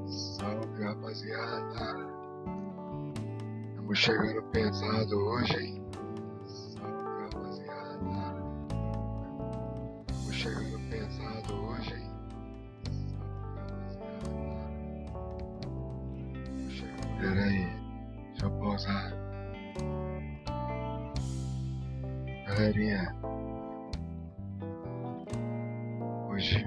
Salve, rapaziada. Estamos chegando pesado hoje, hein? Salve, rapaziada. Estamos chegando pesado hoje, hein? Salve, rapaziada. Pera aí, deixa eu pausar. Galerinha, hoje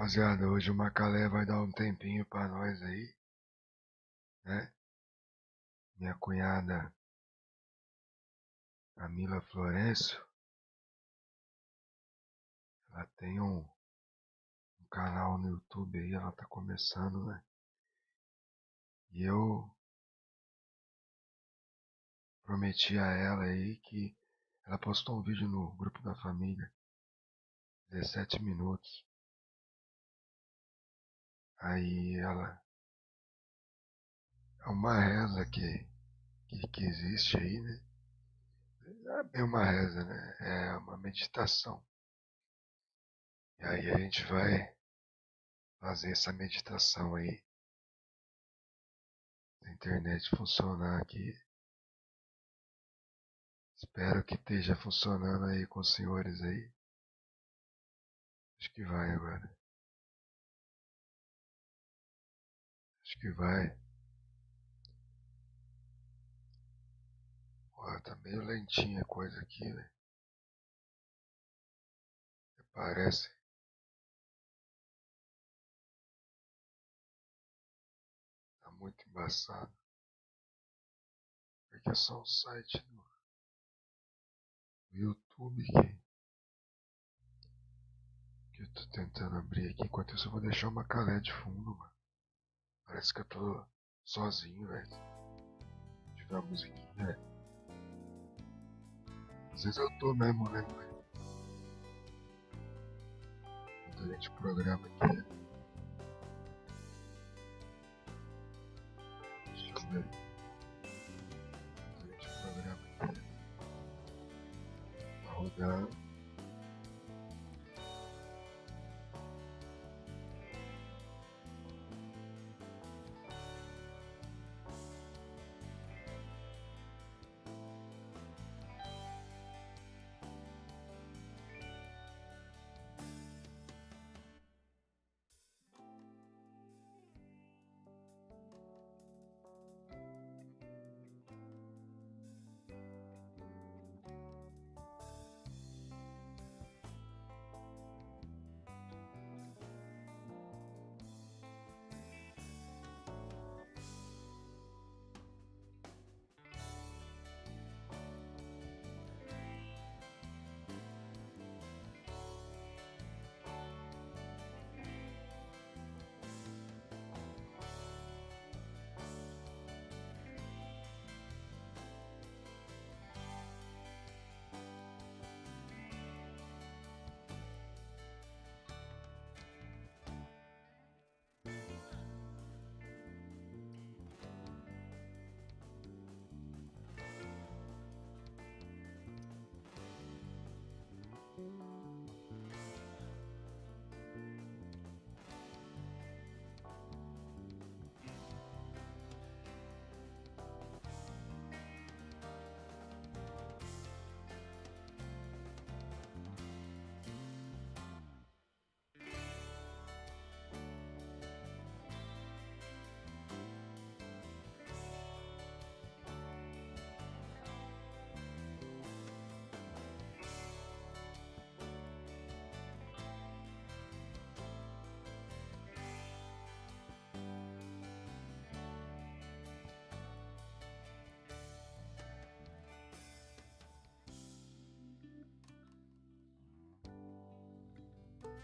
Rapaziada, hoje o Macalé vai dar um tempinho pra nós aí, né? Minha cunhada Camila Florencio, ela tem um canal no YouTube aí, ela tá começando, né? E eu prometi a ela aí que ela postou um vídeo no grupo da família, 17 minutos. Aí ela é uma reza que existe aí, né? Não é bem uma reza, né? É uma meditação. E aí a gente vai fazer essa meditação aí. Se a internet funcionar aqui. Espero que esteja funcionando aí com os senhores aí. Acho que vai agora. Acho que vai. Ó, tá meio lentinha a coisa aqui, né? Parece. Tá muito embaçado. Porque é só um site do YouTube que eu tô tentando abrir aqui. Enquanto isso eu vou deixar uma calé de fundo, mano. Parece que eu tô sozinho, velho. Tiver uma musiquinha, velho. Às vezes eu tô mesmo, né, velho? Durante o programa aqui. Deixa eu ver. Durante o programa aqui. Tá rodando.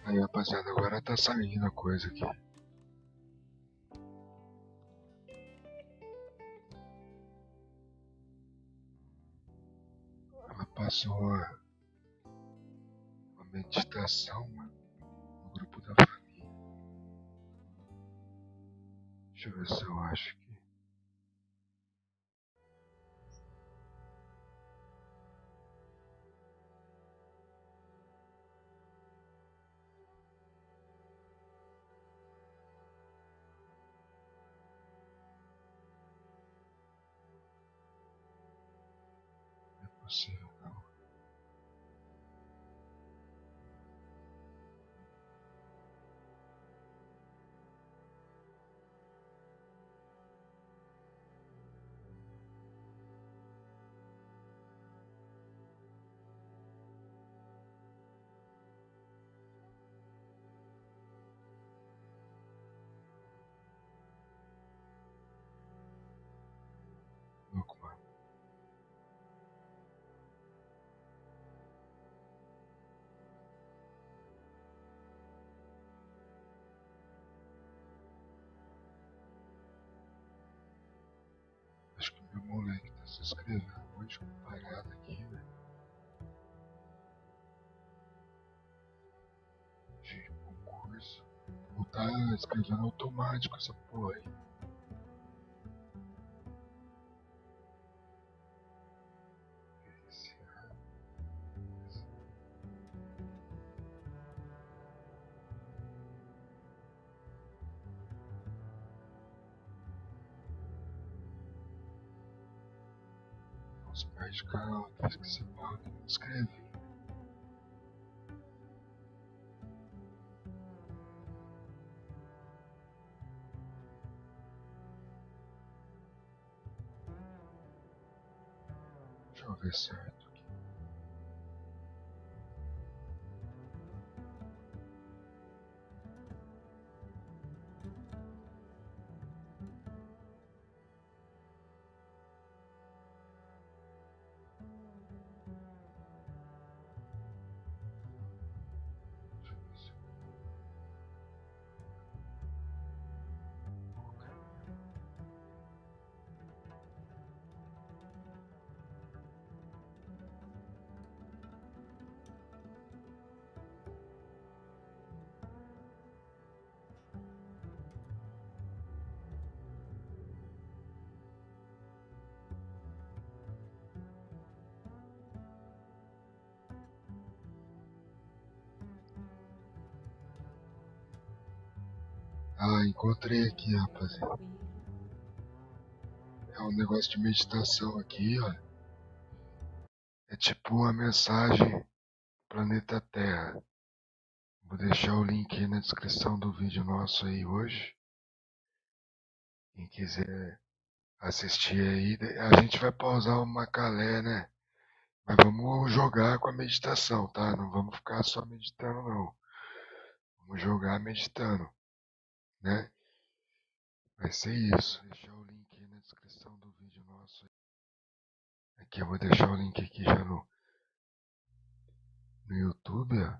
Aí, rapaziada, agora tá saindo a coisa aqui. Ela passou uma meditação, mano, no grupo da família. Deixa eu ver se eu acho aqui. Não é possível, não. se inscrever um monte de parada aqui, né? De concurso. Ou tá escrevendo automático essa porra aí. Os pais de canal, fez que você fala, não escreve. Deixa eu ver certo aqui. Deixa eu ver se encontrei aqui, rapaziada. É um negócio de meditação aqui, ó. É tipo uma mensagem do planeta Terra. Vou deixar o link aí na descrição do vídeo nosso aí hoje. Quem quiser assistir aí, a gente vai pausar o Macalé, né? Mas vamos jogar com a meditação, tá? Não vamos ficar só meditando, não. Vamos jogar meditando, né? Vai ser isso. Vou deixar o link aí na descrição do vídeo nosso. Aqui eu vou deixar o link aqui já no YouTube, ó.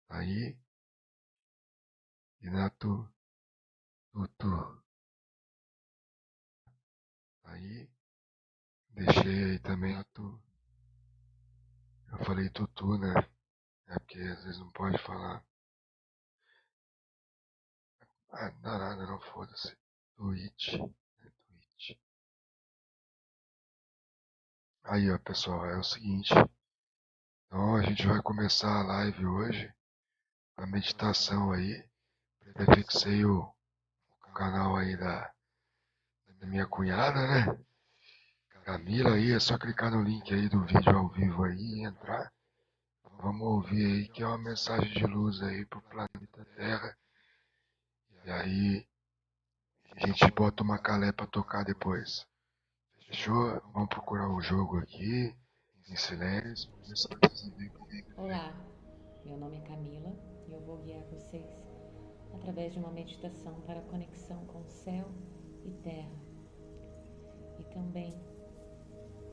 Aí. E na Tutu. Aí. Deixei aí também a Eu falei Tutu, né? É porque às vezes não pode falar. Ah, não dá nada, não, foda-se. Twitch. Twitch. Aí, ó, pessoal, é o seguinte. Então a gente vai começar a live hoje. A meditação aí. Prefixei o canal aí da minha cunhada, né? Camila aí, é só clicar no link aí do vídeo ao vivo aí e entrar. Vamos ouvir aí que é uma mensagem de luz aí pro planeta Terra. E aí a gente bota uma calé pra tocar depois. Fechou? Vamos procurar o jogo aqui, em silêncio. Olá, meu nome é Camila e eu vou guiar vocês através de uma meditação para a conexão com céu e terra e também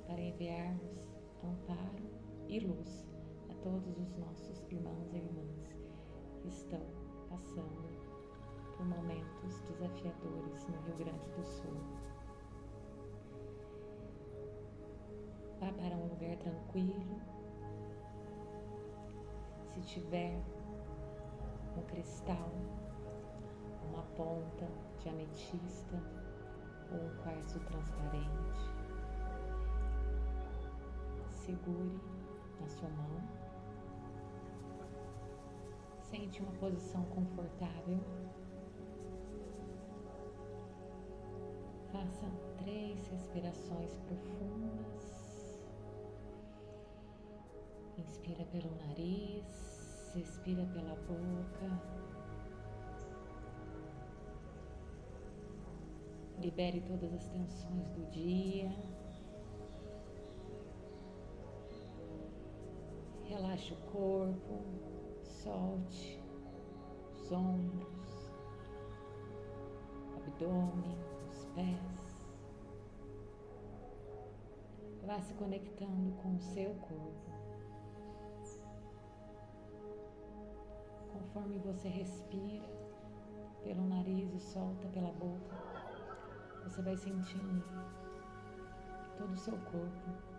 para enviarmos amparo e luz a todos os nossos irmãos e irmãs que estão passando por momentos desafiadores no Rio Grande do Sul. Vá para um lugar tranquilo. Se tiver um cristal, uma ponta de ametista ou um quartzo transparente, segure na sua mão, sente uma posição confortável, faça 3 respirações profundas, inspira pelo nariz, expira pela boca, libere todas as tensões do dia, relaxe o corpo, solte os ombros, abdômen, os pés. Vá se conectando com o seu corpo. Conforme você respira pelo nariz e solta pela boca, você vai sentindo todo o seu corpo.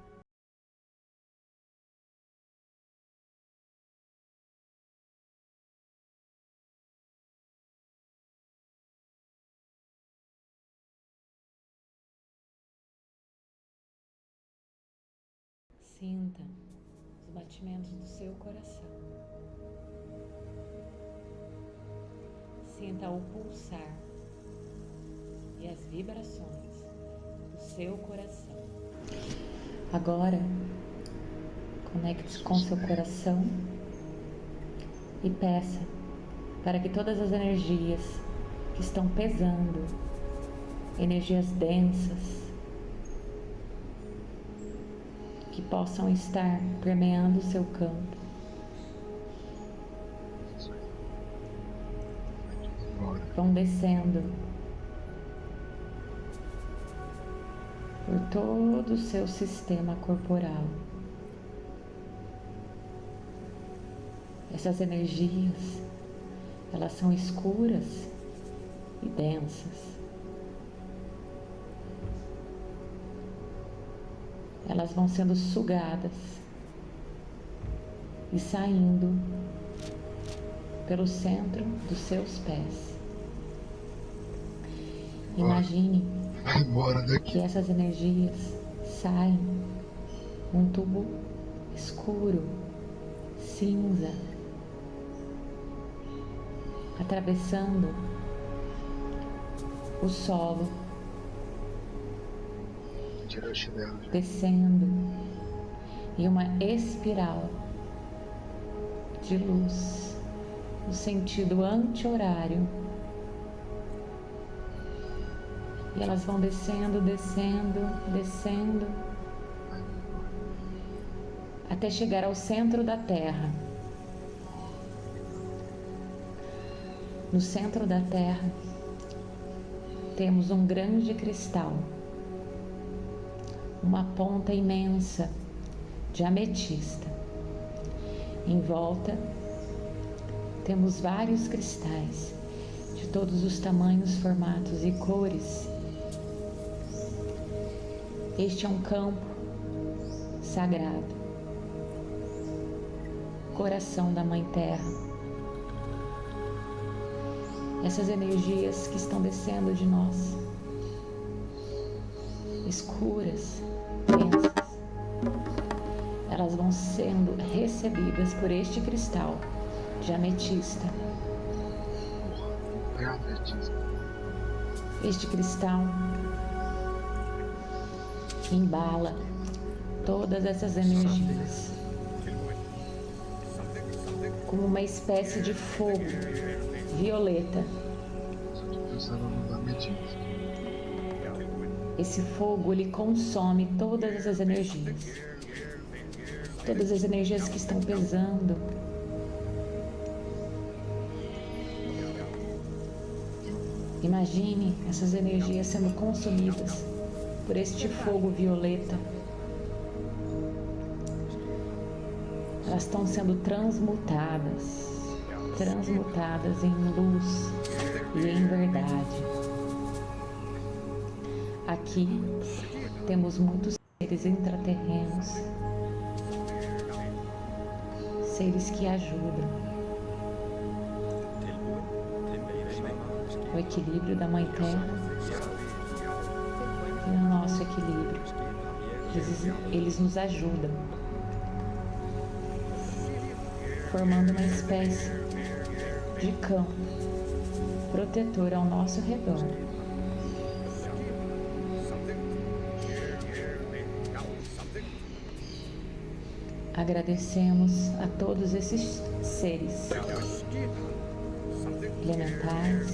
Sinta os batimentos do seu coração. Sinta o pulsar e as vibrações do seu coração. Agora, conecte-se com seu coração e peça para que todas as energias que estão pesando, energias densas, que possam estar permeando o seu campo, vão descendo por todo o seu sistema corporal. Essas energias, elas são escuras e densas. Elas vão sendo sugadas e saindo pelo centro dos seus pés. Imagine que essas energias saem num tubo escuro, cinza, atravessando o solo, descendo em uma espiral de luz no sentido anti-horário. E elas vão descendo, descendo, descendo, até chegar ao centro da Terra. No centro da Terra, temos um grande cristal, uma ponta imensa de ametista. Em volta, temos vários cristais de todos os tamanhos, formatos e cores. Este é um campo sagrado, coração da Mãe Terra. Essas energias que estão descendo de nós, escuras, densas, elas vão sendo recebidas por este cristal de ametista. Este cristal embala todas essas energias como uma espécie de fogo violeta. Esse fogo, ele consome todas essas energias que estão pesando. Imagine essas energias sendo consumidas por este fogo violeta. Elas estão sendo transmutadas em luz e em verdade. Aqui temos muitos seres intraterrenos, seres que ajudam o equilíbrio da Mãe Terra e no nosso equilíbrio. Eles nos ajudam, formando uma espécie de campo protetor ao nosso redor. Agradecemos a todos esses seres elementais,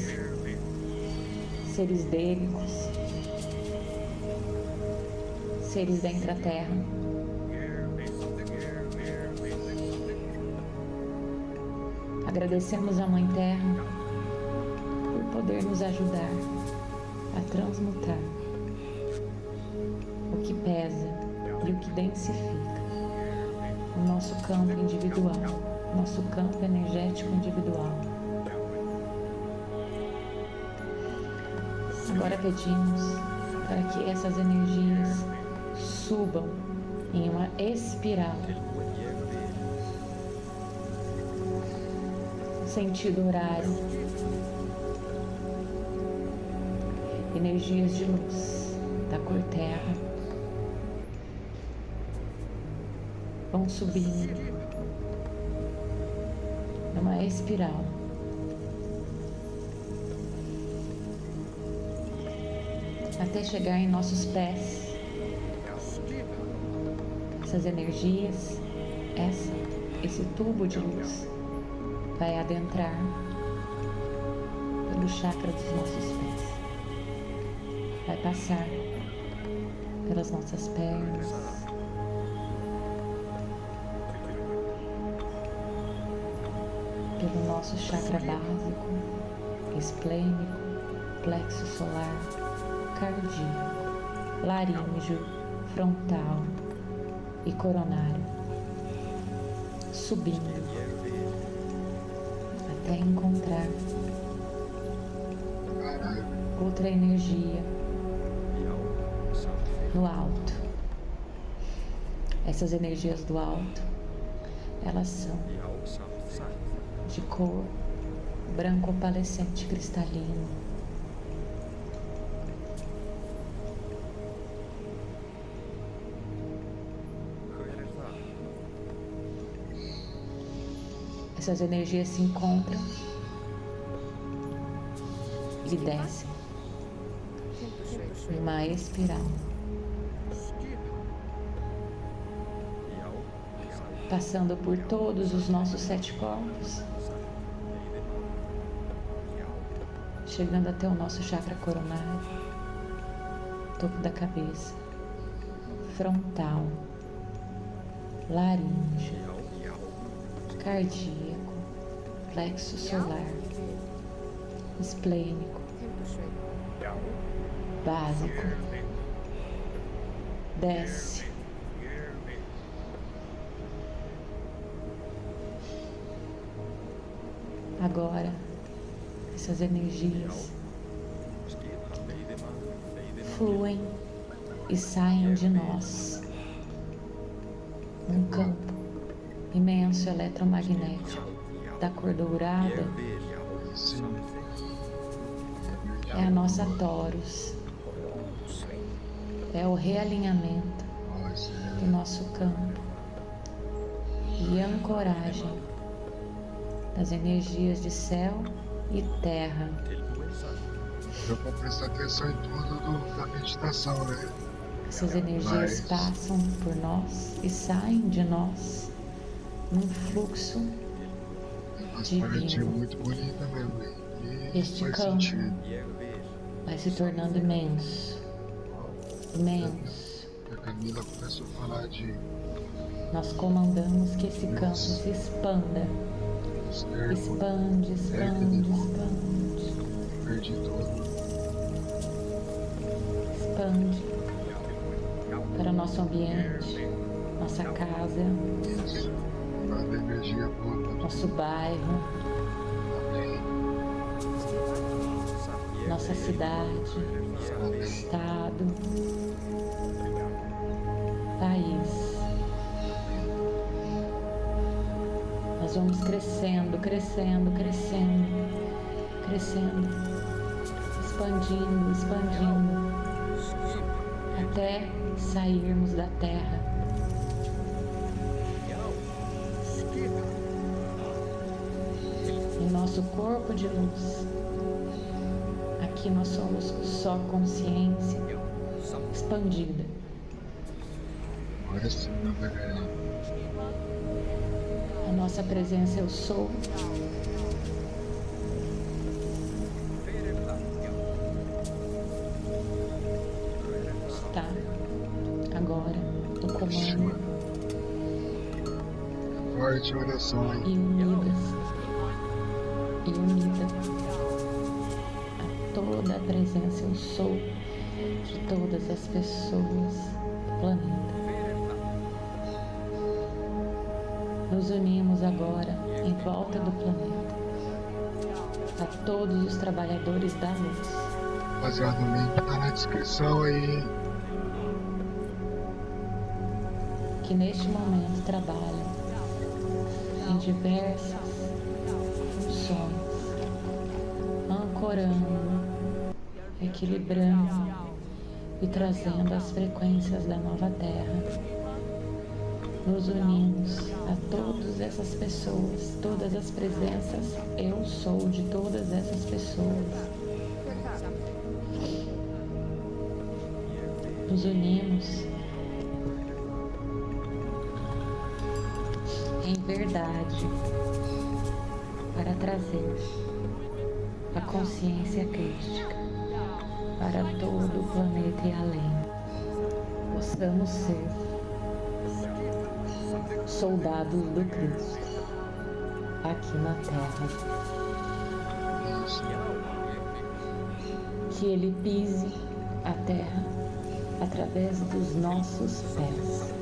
seres délficos, seres da intraterra. Agradecemos a Mãe Terra por poder nos ajudar a transmutar o que pesa e o que densifica o nosso campo individual, nosso campo energético individual. Agora pedimos para que essas energias subam em uma espiral, no sentido horário, energias de luz da cor terra vão subindo numa espiral, até chegar em nossos pés. Essas energias, esse tubo de luz vai adentrar pelo chakra dos nossos pés, vai passar pelas nossas pernas, pelo nosso chakra básico, esplênico, plexo solar, cardíaco, laríngeo, frontal e coronário, subindo até encontrar outra energia no alto. Essas energias do alto, elas são de cor branco opalescente cristalino. Essas energias se encontram e descem em uma espiral, passando por todos os nossos 7 corpos, chegando até o nosso chakra coronário, topo da cabeça, frontal, laríngeo, cardíaco, plexo solar, esplênico, básico, desce, agora essas energias fluem e saem de nós num campo imenso eletromagnético da cor dourada. É a nossa Taurus, é o realinhamento do nosso campo e ancoragem das energias de céu e terra. Deu para prestar atenção em tudo da meditação, né? Essas energias passam por nós e saem de nós num fluxo divino. Muito bonita mesmo. Este campo vai se tornando imenso, imenso. A Camila começou a falar de... Nós comandamos que esse campo se expanda. Expande, expande, expande. Perdi tudo. Expande para o nosso ambiente, nossa casa, Energia boa. nosso bairro, nossa cidade, estado, país. Nós vamos crescendo, crescendo, crescendo, crescendo, expandindo, expandindo, até sairmos da Terra. Em nosso corpo de luz, aqui nós somos só consciência expandida. Agora sim, meu bebê. A nossa presença eu sou. Está agora no comando. Forte oração aí. E unida a toda a presença eu sou de todas as pessoas do planeta. Nos unimos agora em volta do planeta, a todos os trabalhadores da luz. Rapaziada, o link tá na descrição aí. que neste momento trabalham em diversas funções, ancorando, equilibrando e trazendo as frequências da nova Terra. Nos unimos a todas essas pessoas, todas as presenças, eu sou de todas essas pessoas. Nos unimos em verdade para trazer a consciência crística para todo o planeta e além. Possamos ser soldados do Cristo aqui na Terra. Que Ele pise a Terra através dos nossos pés.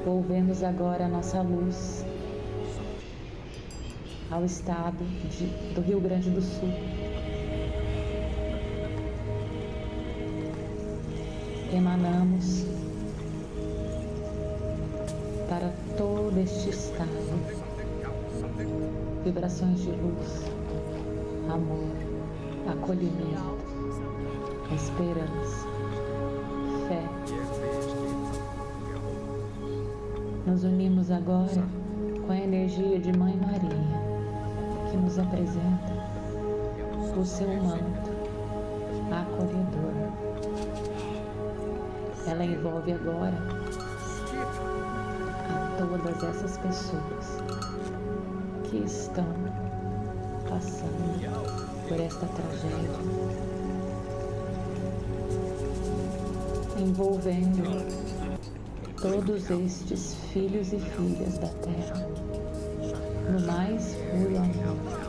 Volvemos agora a nossa luz ao estado do Rio Grande do Sul. Emanamos para todo este estado vibrações de luz, amor, acolhimento, esperança, fé. Nos unimos agora com a energia de Mãe Maria, que nos apresenta o seu manto acolhedor. Ela envolve agora a todas essas pessoas que estão passando por esta tragédia, envolvendo todos estes filhos e filhas da Terra no mais puro amor.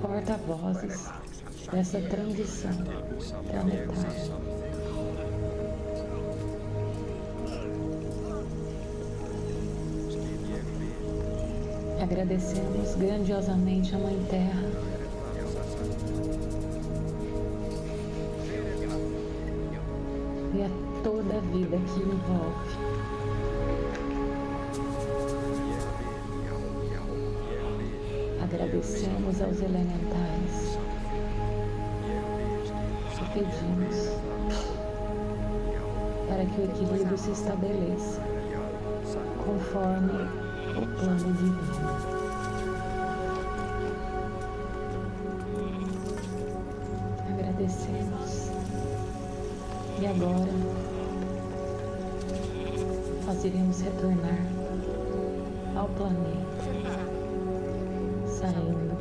Porta-vozes dessa transição planetária. Agradecemos grandiosamente a Mãe Terra e a toda a vida que envolve. Agradecemos aos elementais e pedimos para que o equilíbrio se estabeleça conforme o plano divino. Agradecemos. E agora nós iremos retornar ao planeta, saindo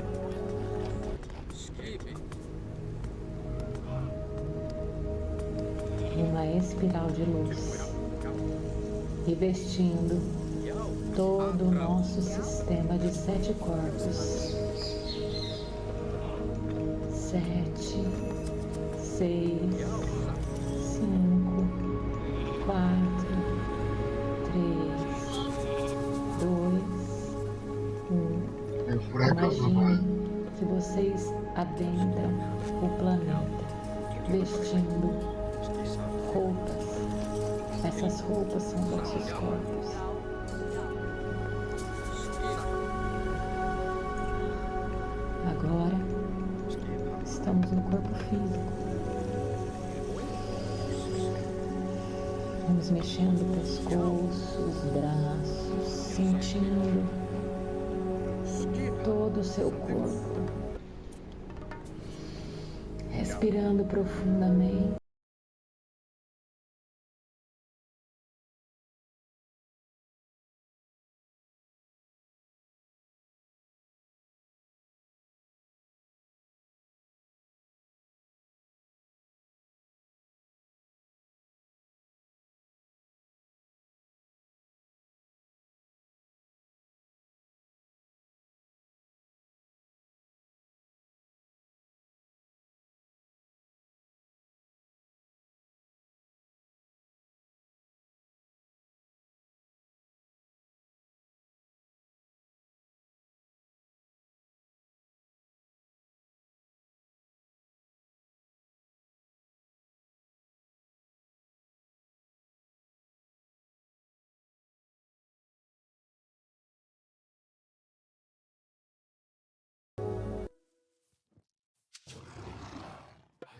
em uma espiral de luz, revestindo todo o nosso sistema de 7 corpos. 7, 6, 5, 4, 3, 2, 1. Imagine que vocês adentram o planeta vestindo roupas. Essas roupas são nossos corpos. Agora estamos no corpo físico. Vamos mexendo o pescoço, os braços, sentindo todo o seu corpo, respirando profundamente.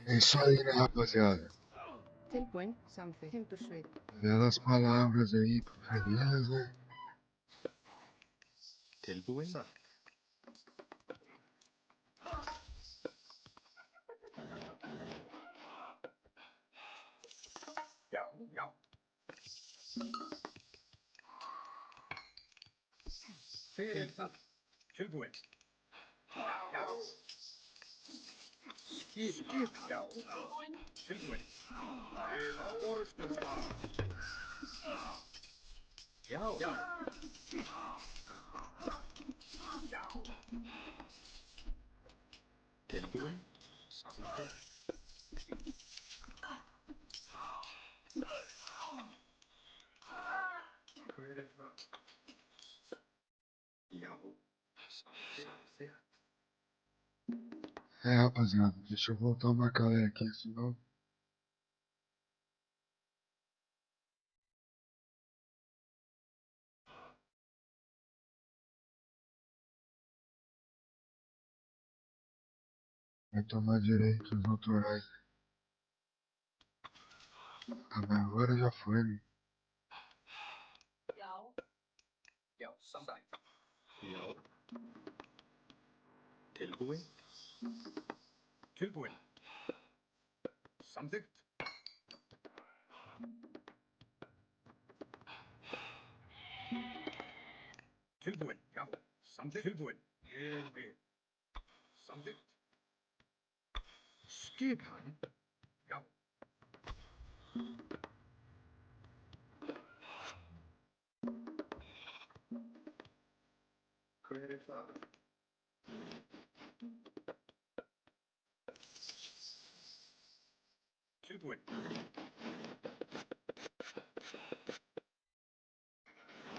É isso aí, né, rapaziada? Belas palavras aí, preferidas, né? É, rapaziada, deixa eu voltar uma calé aqui, senão. Vai tomar direitos autorais. Ah, mas agora já foi, né?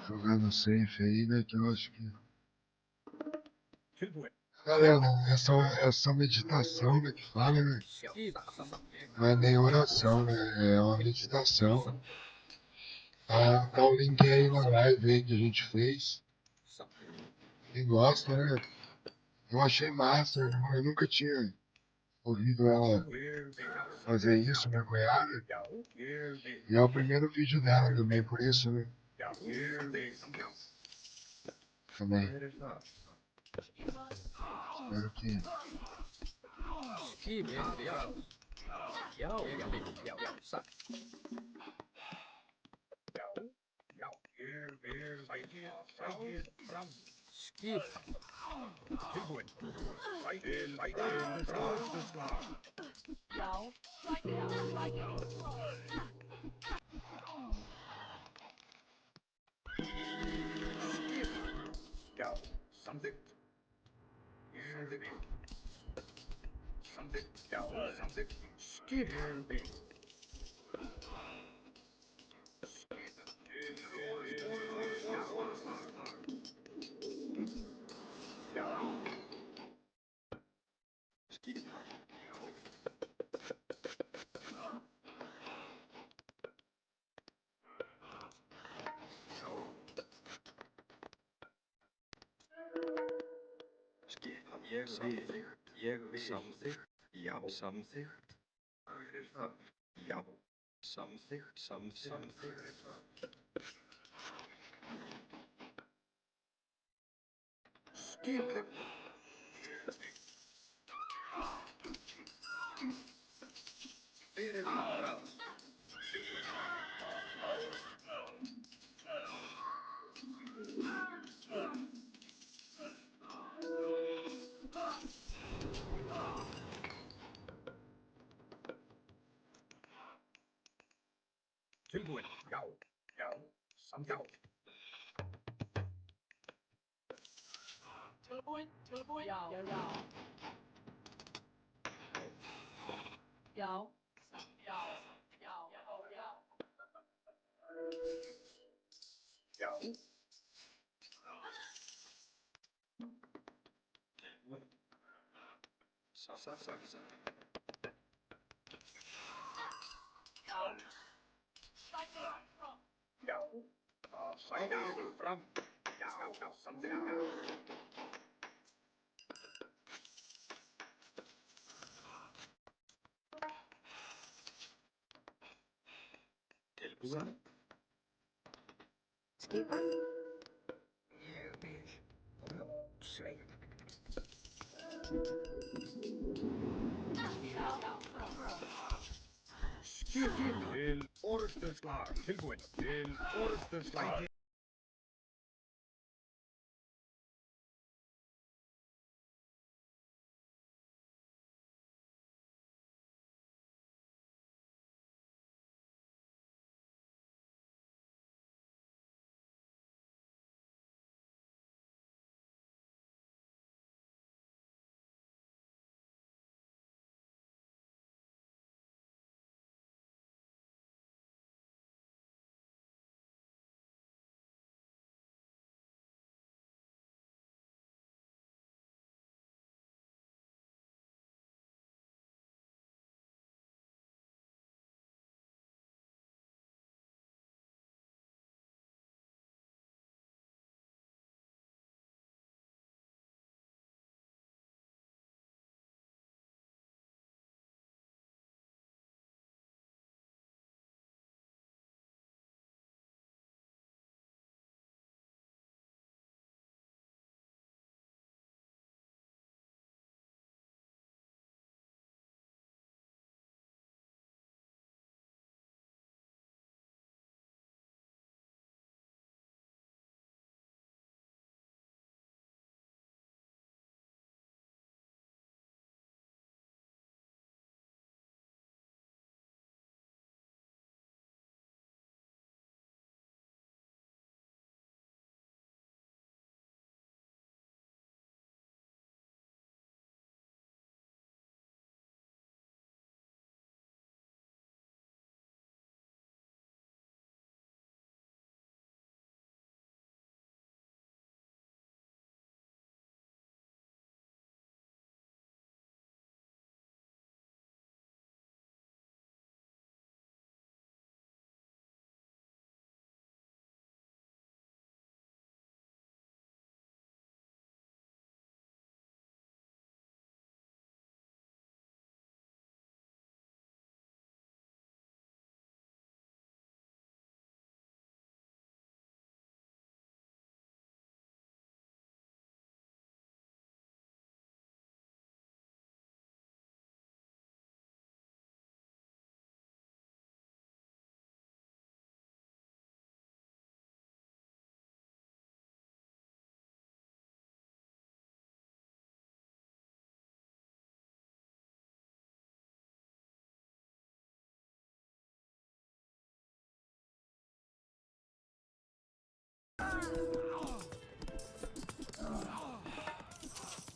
Jogar no safe aí, né? Que eu acho que. Galera, essa meditação, né, que fala, né? Não é nem oração, né? É uma meditação. Tá o link aí na live aí que a gente fez. Quem gosta, né? Eu achei massa, eu nunca tinha ouvido ela fazer isso, minha cunhada. E é o primeiro vídeo dela também, por isso, né? Também. Espero que.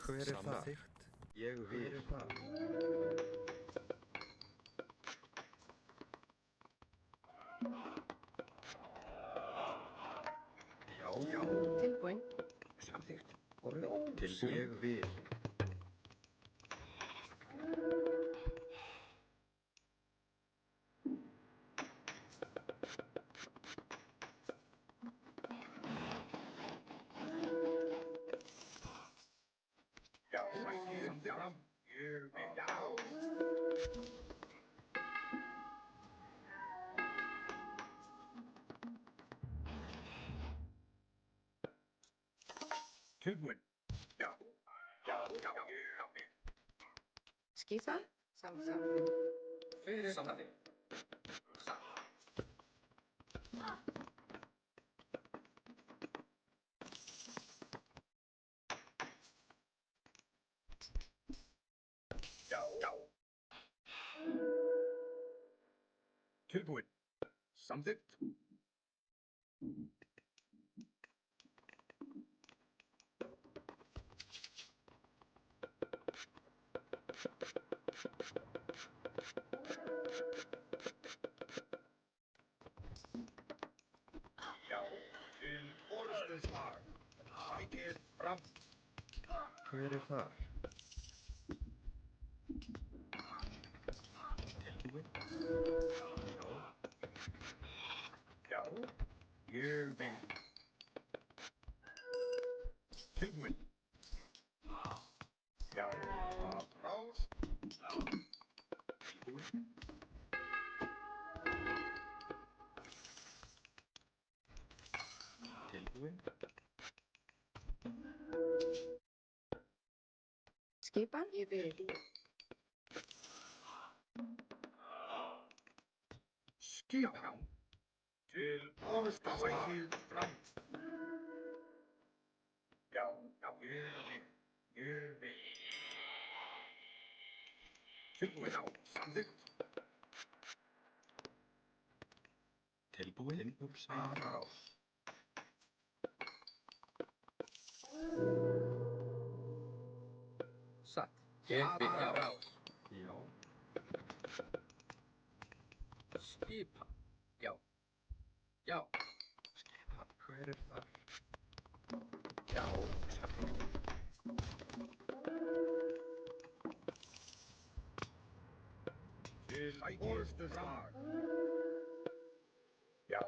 Hver er það? Ég vil. Já. Tilbúin. Samþykkt. Til ég vil. Tilbúin. Skýta. Fyrir samþykkt. Tilbúin. Samþykkt. Hver er þar? Tilbúin? Já. Ég veit. Tilbúin? Já. Ráð. Tilbúin? Tilbúin? Skipan ég vil. Skipan til orðstæðið fram. Já, ég veit. Tilbúin á samþykkt. Tilbúin að ráð. Satt. Ég vil ráð. Já. Skipan. Já. Já. Skipan. Hver er þar? Já. Til orðstu fram. Já.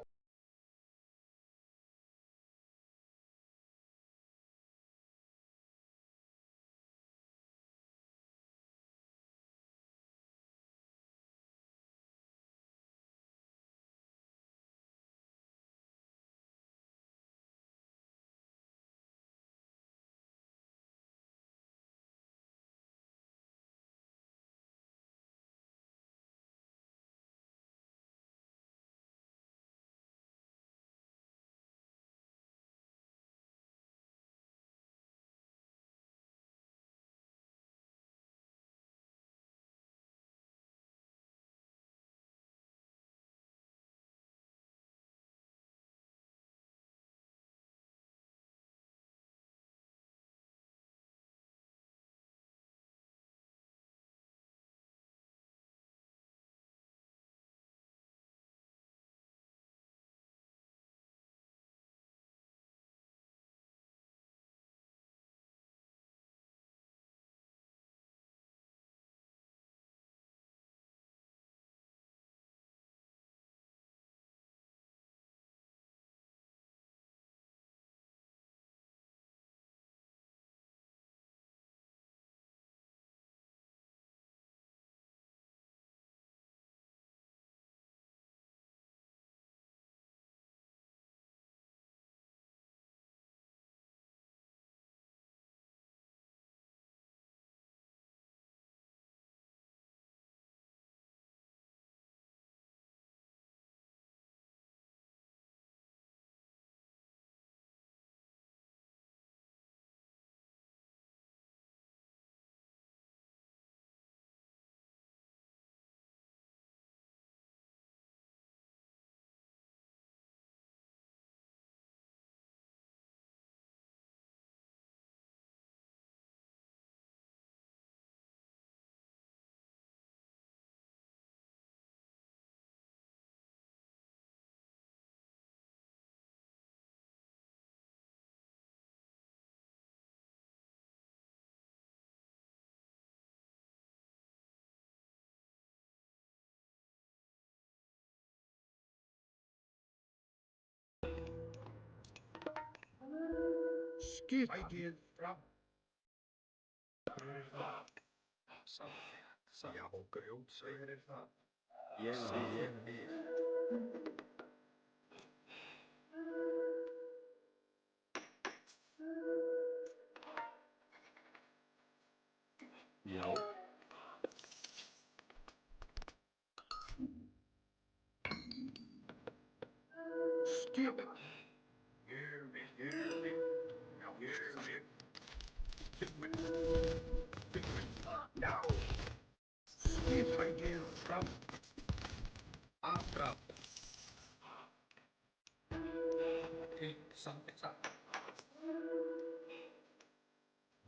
Skipan fram. Já, grjótsauður er það. Ég vil. Já. Skipan. Ég vil. Já, ég vil. Tilbúin. Já. Skipan fram. Afráð. Til satt.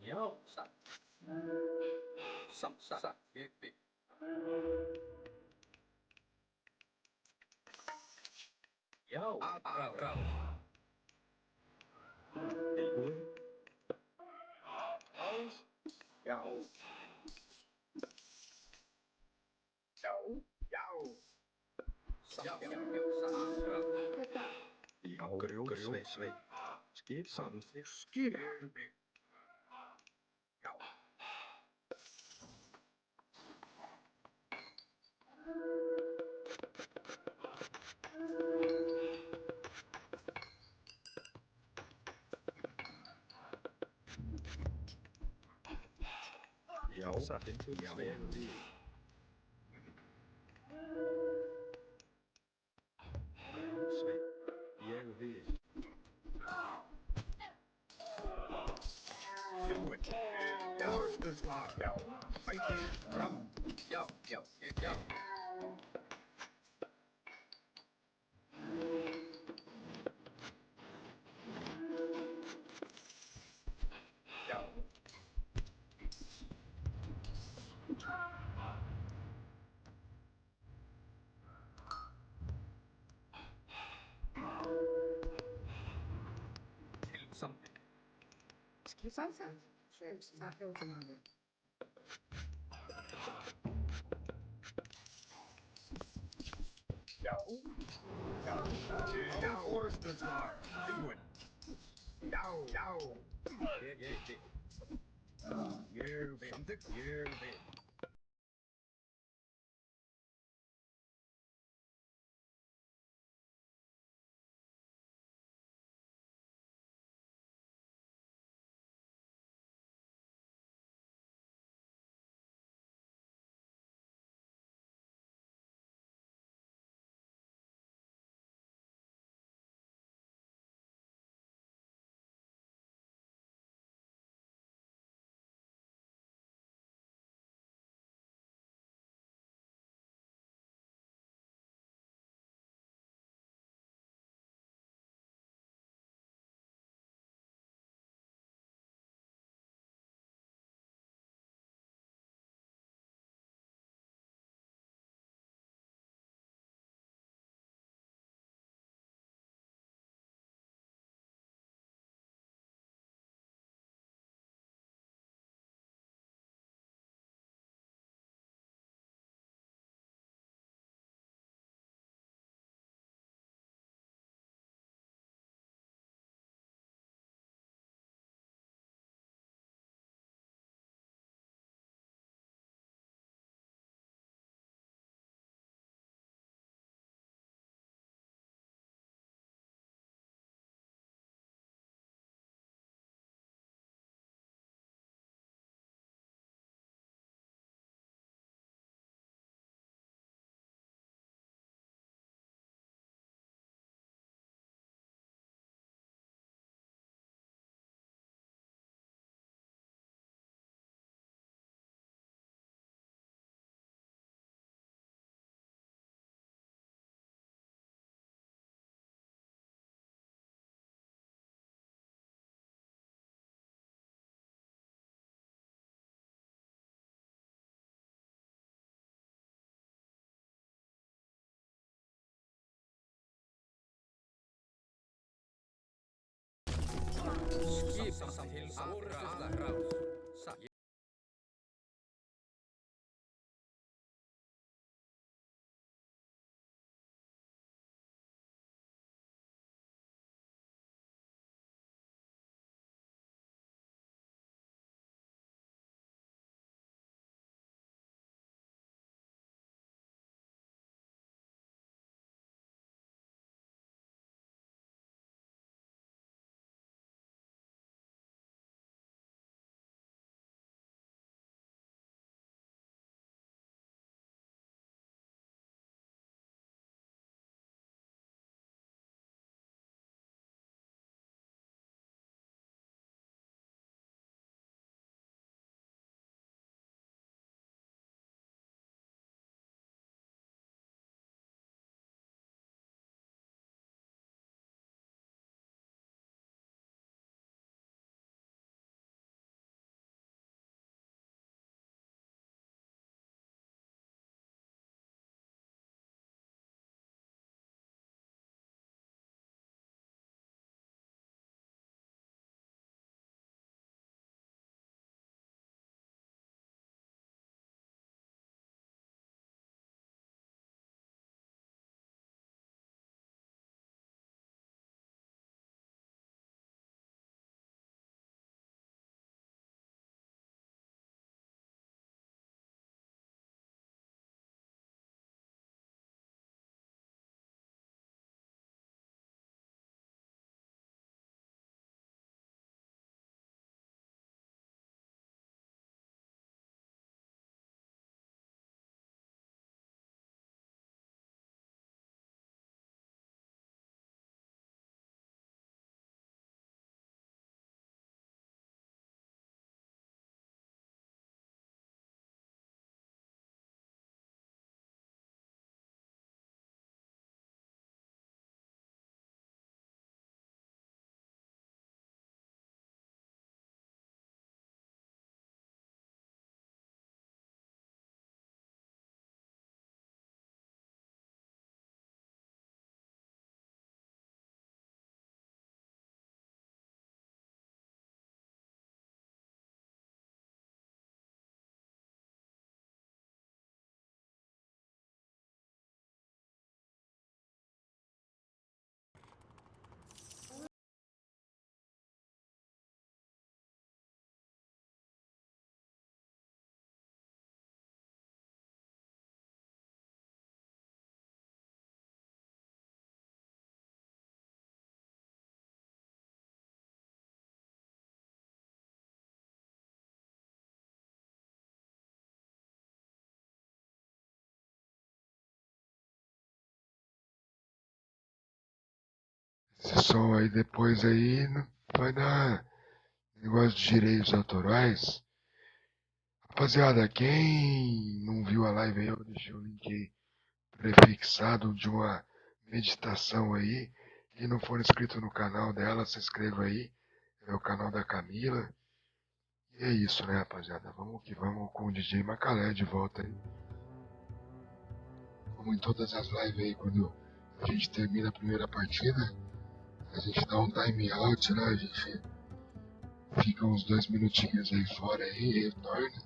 Já, satt. Satt. Ég vil. Já, afráð. Skipið til Orustufsrás. Esse som aí depois aí vai dar negócio de direitos autorais. Rapaziada, quem não viu a live aí, eu deixei o link aí prefixado de uma meditação aí. Quem não for inscrito no canal dela, se inscreva aí. É o canal da Camila. E é isso, né, rapaziada? Vamos que vamos com o DJ Macalé de volta aí. Como em todas as lives aí, quando a gente termina a primeira partida, a gente dá um time out, né? A gente fica uns 2 minutinhos aí fora aí, retorna.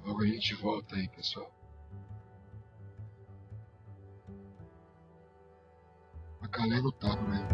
Logo a gente volta aí, pessoal. Macalé no talo, né?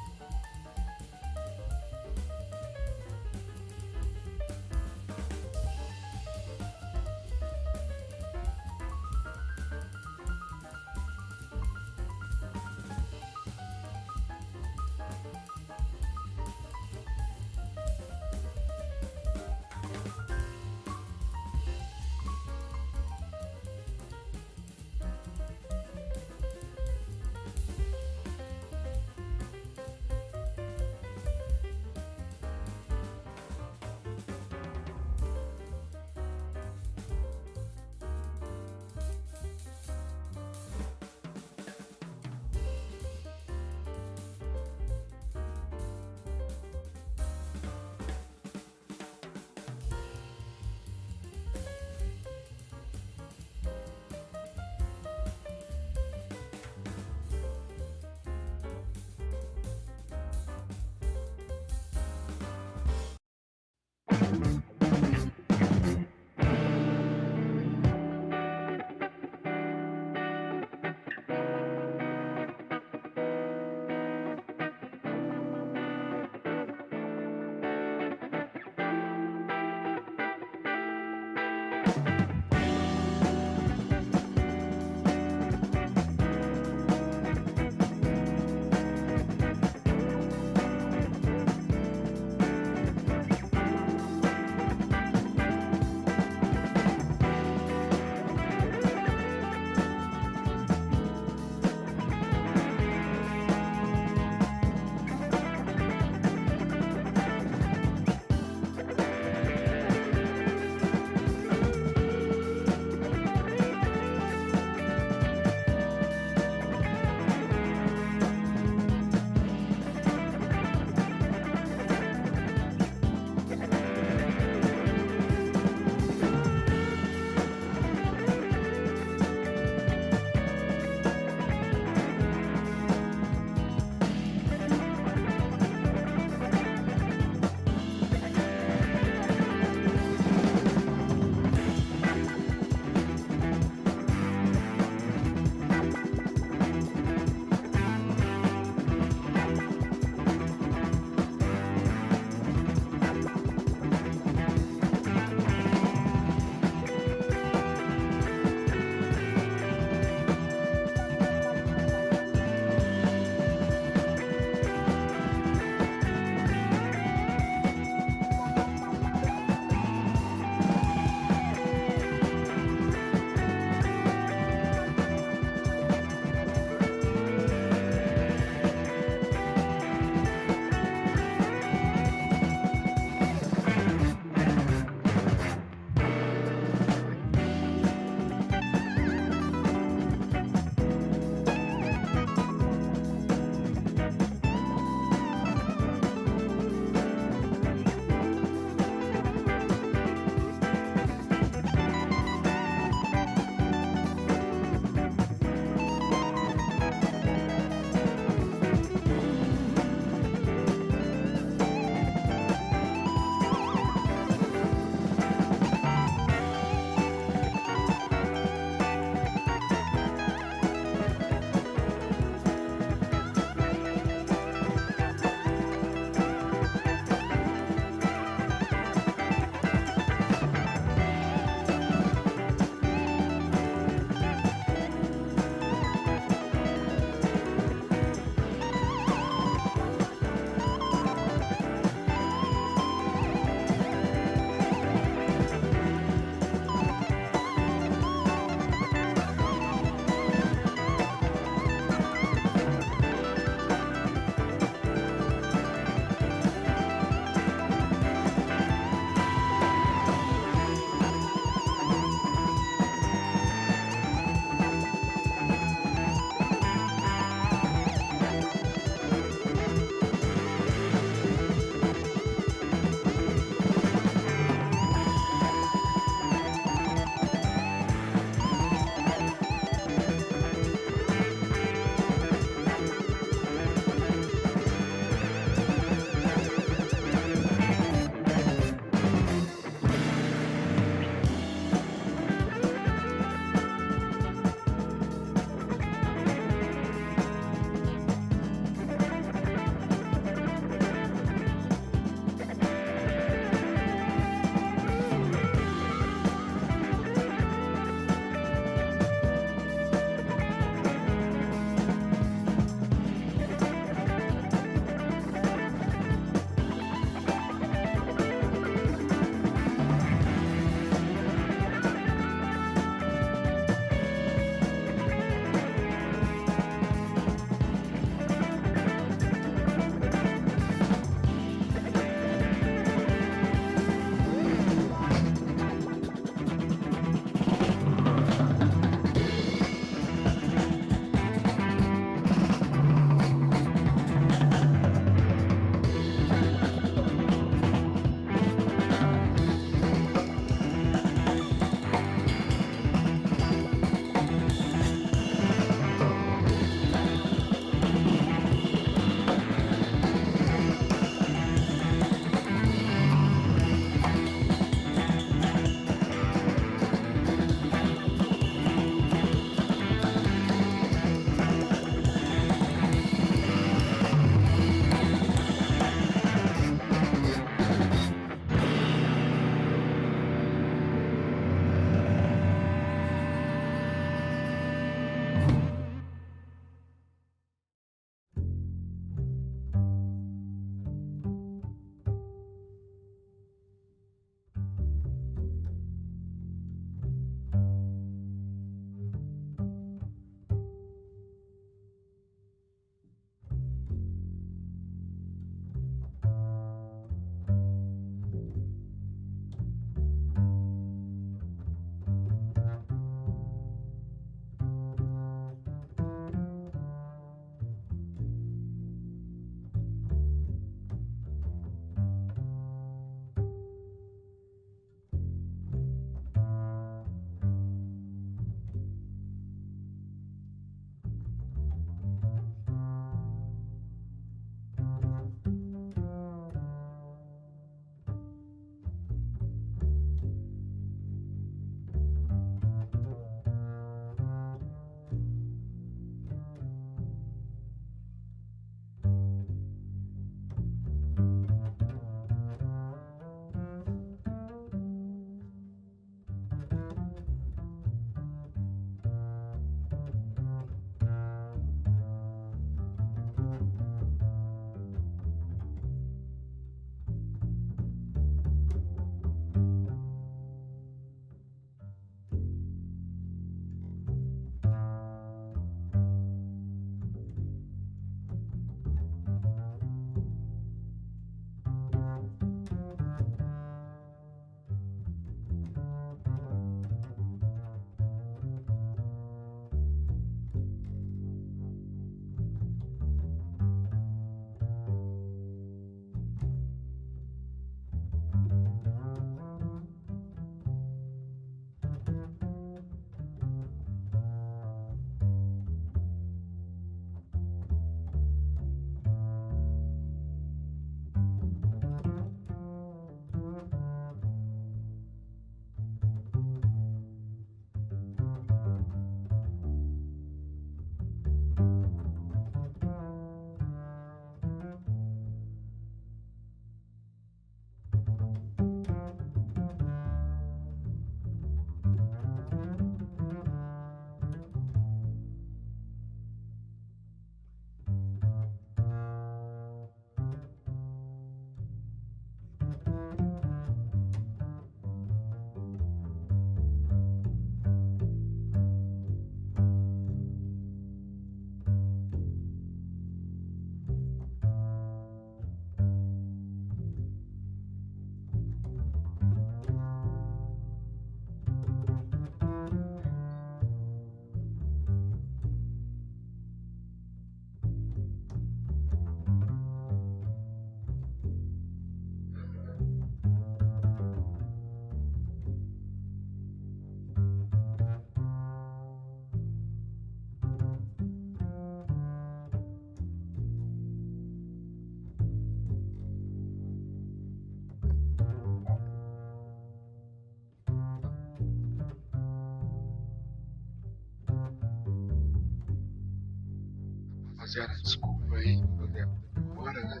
rapaziada, desculpa aí pelo tempo de demora, né?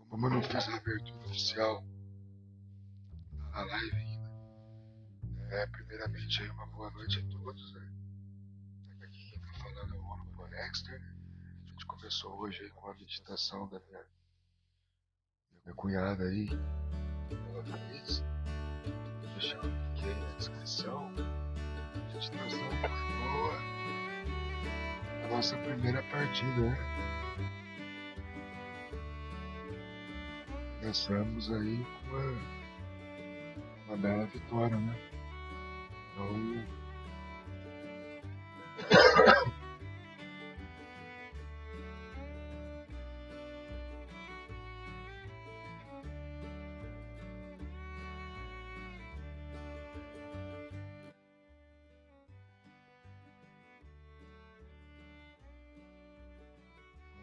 Como eu não fiz a abertura oficial da live ainda, primeiramente aí uma boa noite a todos, né? Aqui quem tá falando é o Ono Conexter, né? A gente começou hoje aí com a meditação da minha cunhada aí, ela fez. Deixa o link aí na descrição. Meditação foi boa. A nossa primeira partida, né? Começamos aí com uma bela vitória, né? Então,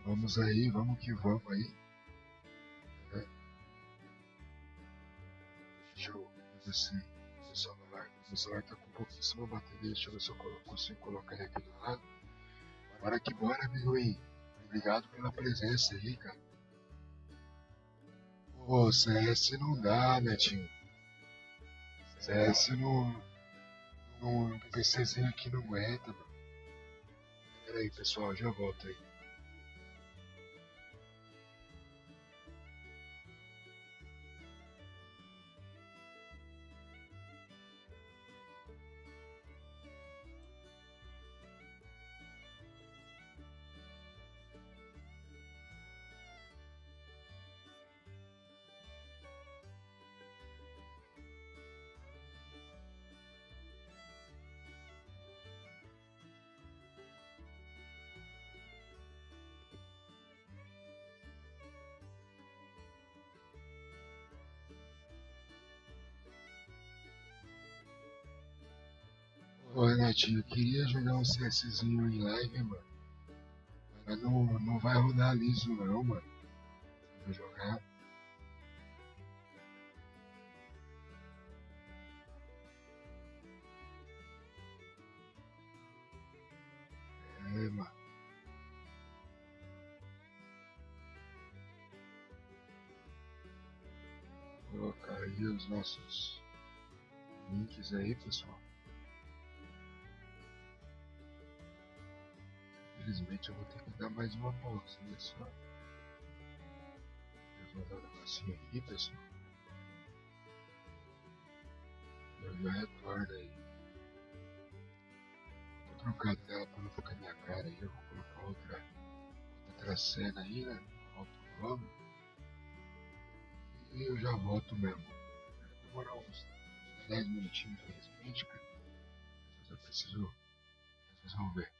vamos aí, vamos que vamos aí. Né? Deixa eu ver se meu celular tá com pouquíssima bateria. Deixa eu ver se eu consigo colocar ele aqui do lado. Bora que bora, amendoim. Obrigado pela presença aí, cara. Pô, CS não dá, Netinho. CS no PCzinho aqui não aguenta, mano. Pera aí, pessoal, já volto aí. Ô, Netinho, eu queria jogar um CSzinho em live, mano. Mas não vai rodar liso não, mano. Vou jogar. Mano. Vou colocar aí os nossos links aí, pessoal. Infelizmente eu vou ter que dar mais uma pausa, olha só. Eu vou dar um negocinho aqui, pessoal. Eu já retorno aí. Vou trocar a tela para não ficar minha cara aí. Eu vou colocar outra cena aí, né? Alto plano. E eu já volto mesmo. Vai demorar uns 10 minutinhos, infelizmente, cara. Mas eu preciso resolver.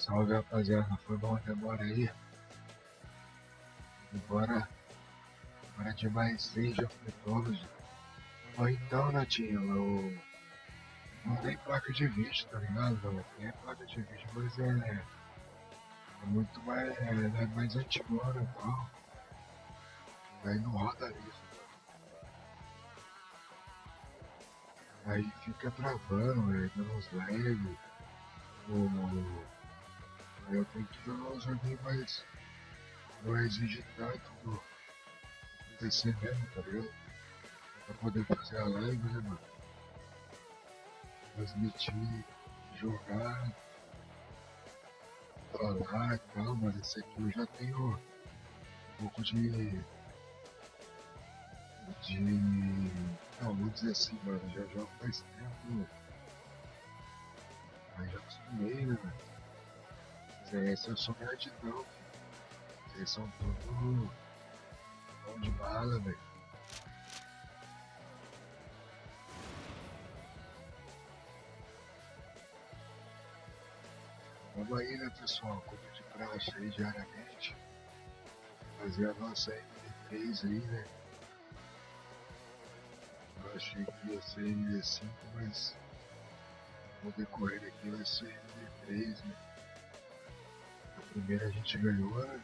Salve, rapaziada. Foi bom demora aí. Bora de mais Age of Mythology. Ou então, Natinho, eu não tem placa de vídeo, tá ligado? Não tem placa de vídeo, mas é muito mais, é mais antigona e tal. Aí não roda isso. Aí fica travando, dando uns lag. Aí eu tenho que jogar um joguinho mais. Não exige tanto do PC mesmo, tá ligado? Pra poder fazer a live, né, mano? Transmitir, jogar, falar e tal, mas esse aqui eu já tenho um pouco não, vou dizer assim, mano, já jogo faz tempo, mas já acostumei, né, velho? Esse eu sou gratidão, vocês são tudo bom de bala, velho. Vamos aí, né, pessoal, como de praxe aí diariamente, fazer a nossa MP3 aí, né? Eu achei que ia ser MP5, mas no decorrer aqui vai ser MP3, né? A primeira a gente ganhou, né?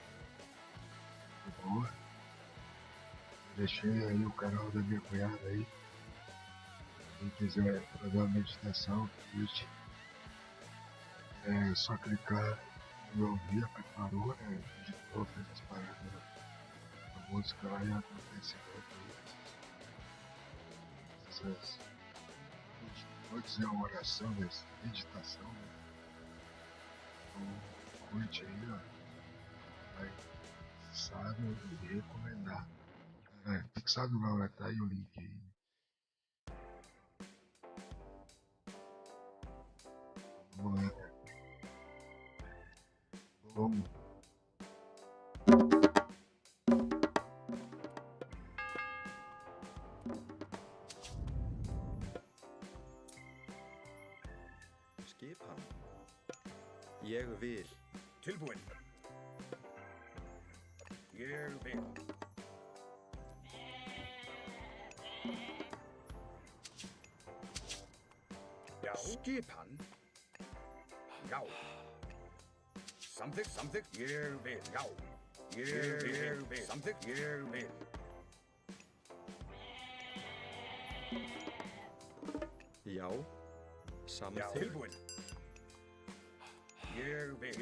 Foi boa. Deixei aí o canal da minha cunhada aí. Quem quiser fazer uma meditação, curte. É só clicar no meu guia, preparou, né? Editou, fez as paradas da música lá e acontece essas. Vou dizer uma oração, mas meditação, né? Então, curte aí, ó. Vai fixado e recomendar. Fixado não, né? Tá aí o link aí. Vamos lá, né? Vamos. Skipan. Ég vil. Tilbúin. Ég vil. Já. Skipan. Já. Samþykkt. Ég vil. Já. Ég vil. Samþykkt. Ég vil. Já. Samþykkt. Tilbúin. Ég vil.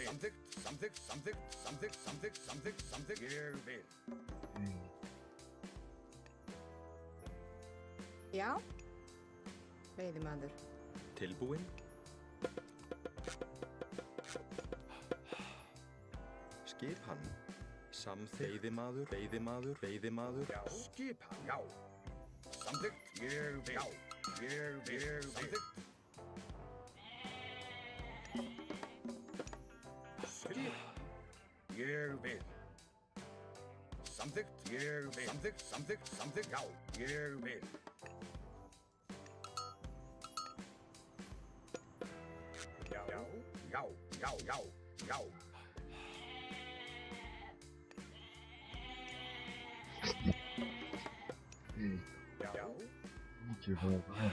Samþykkt. Ég vil. Já, veiðimaður. Tilbúin. Skipan. Samþykkt. Veiðimaður. Já. Skipan. Já. Samþykkt. Ég vil. Já. Ég vil. Samþykkt. Skipan. Ég vil. Samþykkt. Ég vil. Samþykkt. Já. Ég vil. Já. Que vamos, né?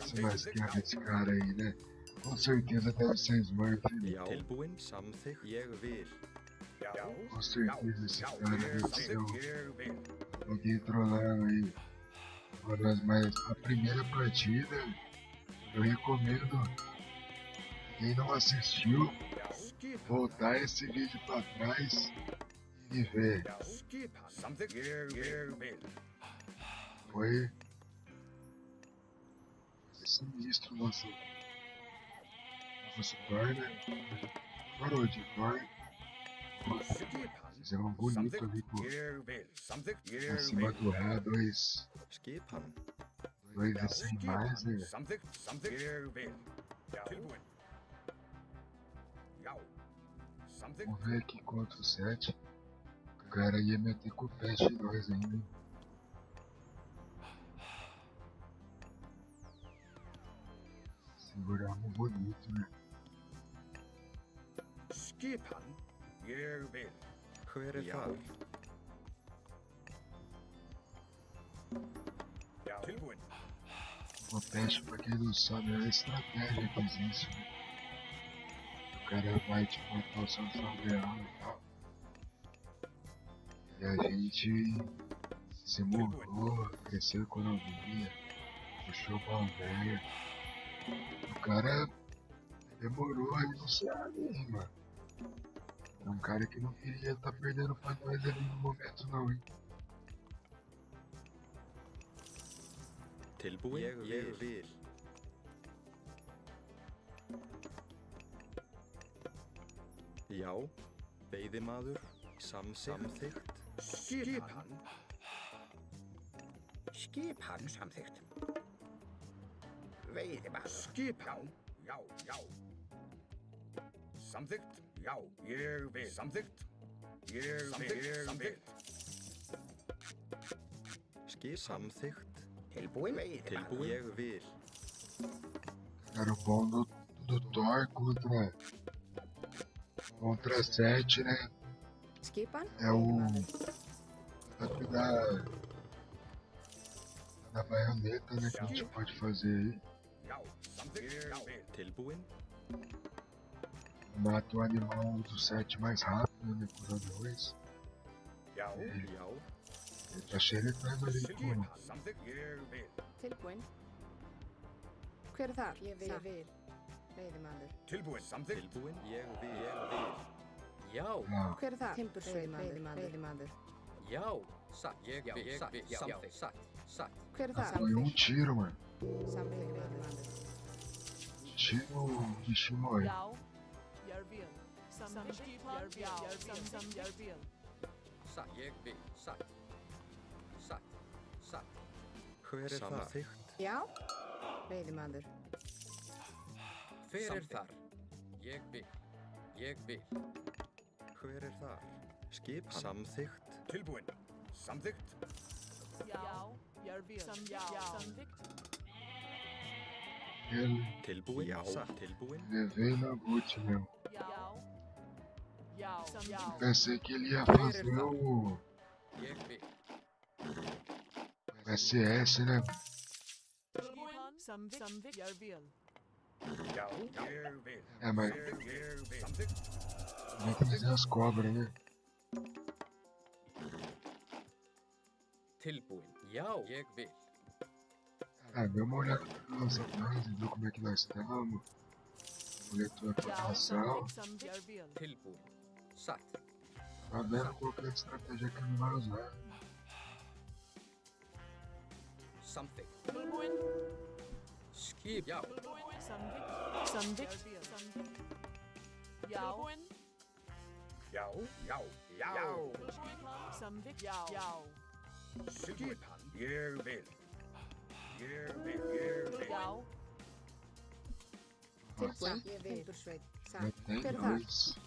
Você mais quer esse cara aí, né? Com certeza deve ser Smurf, né? Já. Tilbúin. Samþykkt. Ég vil. Com certeza esse cara deve ser alguém trolando aí. Mas a primeira partida, eu recomendo, quem não assistiu, voltar esse vídeo pra trás e ver. Foi sinistro nosso Thor, né? Parou de Thor. Fizeram um bonito ali, pô. Acima do Rá, dois Skipan. e 100 mais, né? Vamos ver aqui contra o 7. O cara ia meter com o peste em nós ainda. Seguramos bonito, né? Skipan. Ég vil. Hver er Já. þar? Já. Tilbúin. O teste, pra quem não sabe, é a estratégia que existe, né? O cara vai te botar o seu real e tal. E a gente se mudou, cresceu a economia, puxou pra velha. O cara demorou aí não sabe, mano. É um cara que não queria estar perdendo pra nós ali no momento não, hein? Tilbúin? Ég vil. Já. Veiðimaður. Samþykkt. Skipan. Skipan samþykkt. Veiðimaður. Skipan. Já, já. Samþykkt. Já, ég vil. Samþykkt. Ég vil. Samþykkt. Samþykkt. Tilbúin. Veiðimaður. Tilbúin? Ég vil. Era o bom do Thor contra 7, né? Skipan. É o ataque da baioneta, né? Que a gente pode fazer aí. Já, samþykkt. Já. Tilbúin? Mata o animal do 7 mais rápido, né? Por 2. Já. Já. Ele tá xeretando ali com Skipan. Samþykkt. Ég vil. Tilbúin. Hver er þar? Ég vil. Veiðimaður. Tilbúin. Samþykkt. Tilbúin? Ég vil. Já. lá. Hver er þar? Timbursveið. Veiðimaður. Já. Satt. Ég vil. Samþykkt. Satt. Hver er þar? Foi um tiro, mano. Samþykkt veiðimaður. Tiro, o bichinho morre. Já, ég vil. Samskipan, já, ég vil. Satt. Ég vil. Satt. Hver er samþykkt? Já. Veiðimaður. Hver er þar? Ég vil. Hver er þar? Skipan. Samþykkt. Tilbúin. Samþykkt. Já, ég vil. Samþykkt. Ele Tilbúin? Já. Tilbúin? levei na boot, meu. Já, já. Pensei que ele ia fazer o Ég vil. SS, né? Skipan, samþykkt, ég vil. Já, ég vil. É, mas Ég vil. Samþykkt. vai trazer as cobras, né? Tilbúin? Já. Ég vil. Ah, deu uma olhada na nossa base, viu como é que nós estamos. Coletou a Já, informação. samþykkt, ég vil. Tilbúin. Satt. Tá vendo qual que é a estratégia que ele vai usar. Samþykkt. Tilbúin, Skip. Já. samþykkt, samþykkt. Já, Já, já, já. samþykkt, já. Skipan. Ég vil. Ég vil. Já, Tilbúin. Timbursveið. Já tem Hver er þar? dois.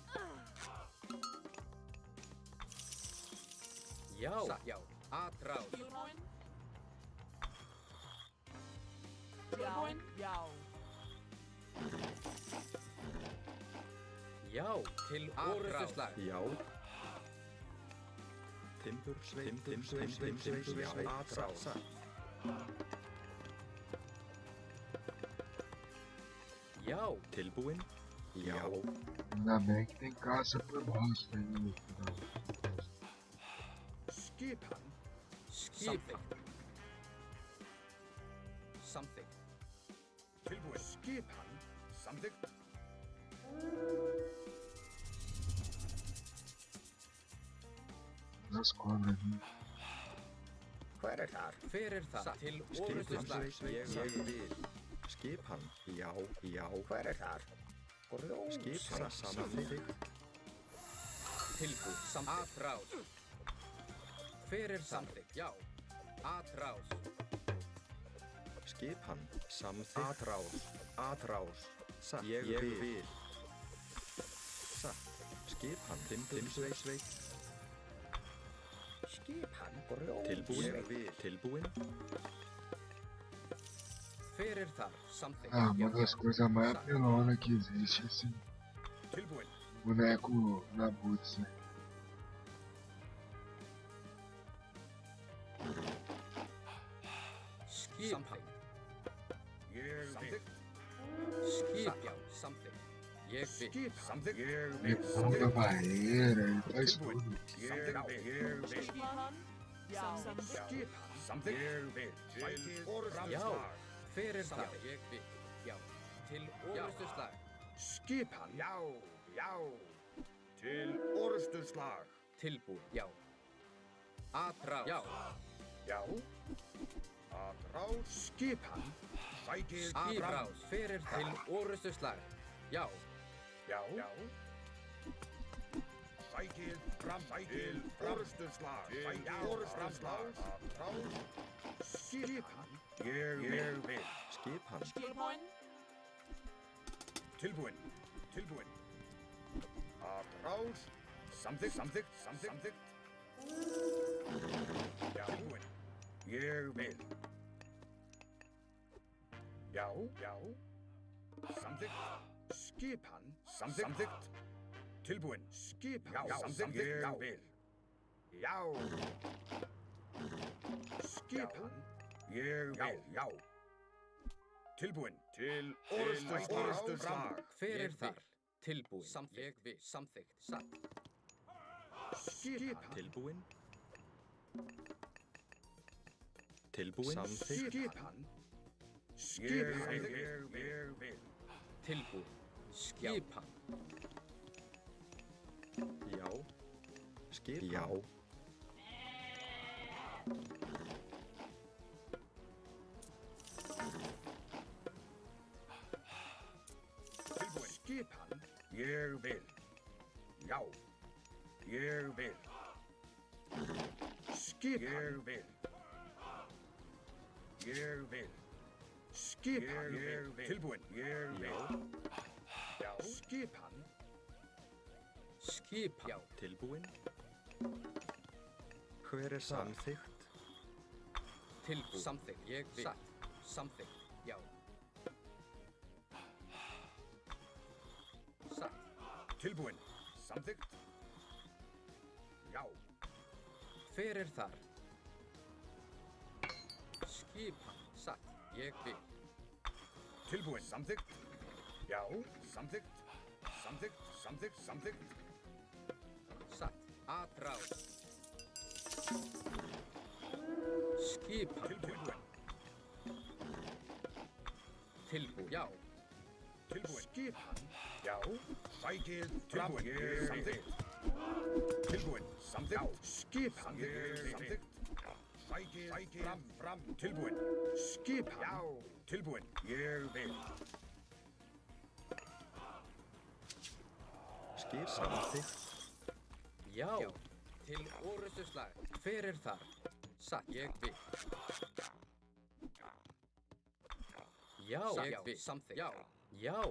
Já. Satt. Já. Atrás. tilbúin. Tilbúin, já. Já. Til orðuslag. Já. Timbursveið. Já. Atrás. Já. Tilbúin? Já. Ainda bem que tem caça por bosta aí no final. Skipan. Samþykkt. Samþykkt. Tilbúin. Skipan. Samþykkt. Das cobras, né? Hver er þar? Hver er það? Til orðuslag. Ég vil. Skipan. Já. Hver er þar? Skipan. Samþykkt. Tilbúin. Samþykkt. Atrás. Hver er samþykkt? Já. Atrás. Skipan. Samþykkt. Atrás. Satt. Ég vil. Satt. Skipan. Timbursveið. Skipan. Tilbúin? Tilbúin? Hver er þar? Samþykkt. Ah, uma das coisas mais apelonas que existe, assim. Tilbúin. boneco Nabuts, né? Skipan. Ég vil. Skipjá. Samþykkt. Ég vil. Samþykkt. Ég Ele vil. pula a barreira, ele faz Tilbúin. tudo. Ég vil. Skipan. Já. Skipan. Samþykkt. Ég vil. Til orðslag. Já. Hver er það? Ég vil. Já. Til orustu slag. Skipan. Já. Já. Til orðstu slag. Tilbúin. Já. Atrás. Já. Já. Atrás. Skipan. Sækið Atrás. Hver er það? Til orustu slag. Já. Já. Já. Sækið fram. Sækið orðstu slag. Sækið orðstu slag. Atrás. Skipan. Ég vil. Skipan. Skipan. Tilbúin. Tilbúin. Atrás. Samþykkt. Samþykkt. Samþykkt. Já. Tilbúin. Ég vil. Já. Já. Samþykkt. Skipan. Samþykkt. Tilbúin. Skipan. Já. Samþykkt. Ég vil. Já. Skipan. Ég vil. Já. Tilbúin. Til orðstu slag. Hver er þar? Tilbúin. Samþykkt. Ég vil. Samþykkt. Satt. Skipan. Tilbúin. Tilbúin. Samþykkt. Skipan. Skipan. Ég vil. Tilbúin. Skipan. Já. Skipan. Já. Tilbúin. Skipan. Ég vil. Já. Ég vil. Skipan. Ég vil. Ég vil. Skipan. Ég vil. Tilbúin. Ég vil. Já. Skipan. Skipan. Já. Tilbúin. Hver er það? Samþykkt. Tilbúin. Samþykkt. Ég vil. Satt. Samþykkt. Já. Satt. Tilbúin. Samþykkt. Já. Hver er þar? Skipan. Satt. Ég vil. Tilbúin. Samþykkt. Já. Samþykkt. Samþykkt. Samþykkt. Samþykkt. Satt. Atrás. Skipan. Tilbúin. Tilbúin. Já. Tilbúin. Skipan. Já. Sækið fram. Ég samþykkt. Tilbúin. Samþykkt. Skipan. Ég samþykkt. Sækið fram. Tilbúin. Skipan. Já. Tilbúin. Ég vil. Skipan. Samþykkt. Já. Til orustu slag. Hver er þar? Satt. Ég vil. Já. Ég vil. Samþykkt. Já. Já.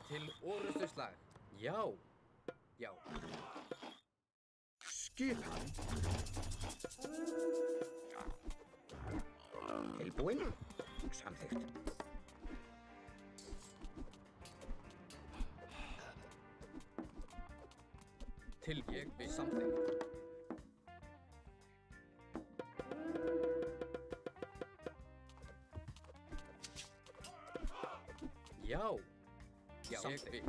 Til orustu slag. Já. Já. Skipan. Tilbúin. Samþykkt. Til ég vil. Samþykkt. Já. Já. Ég vil.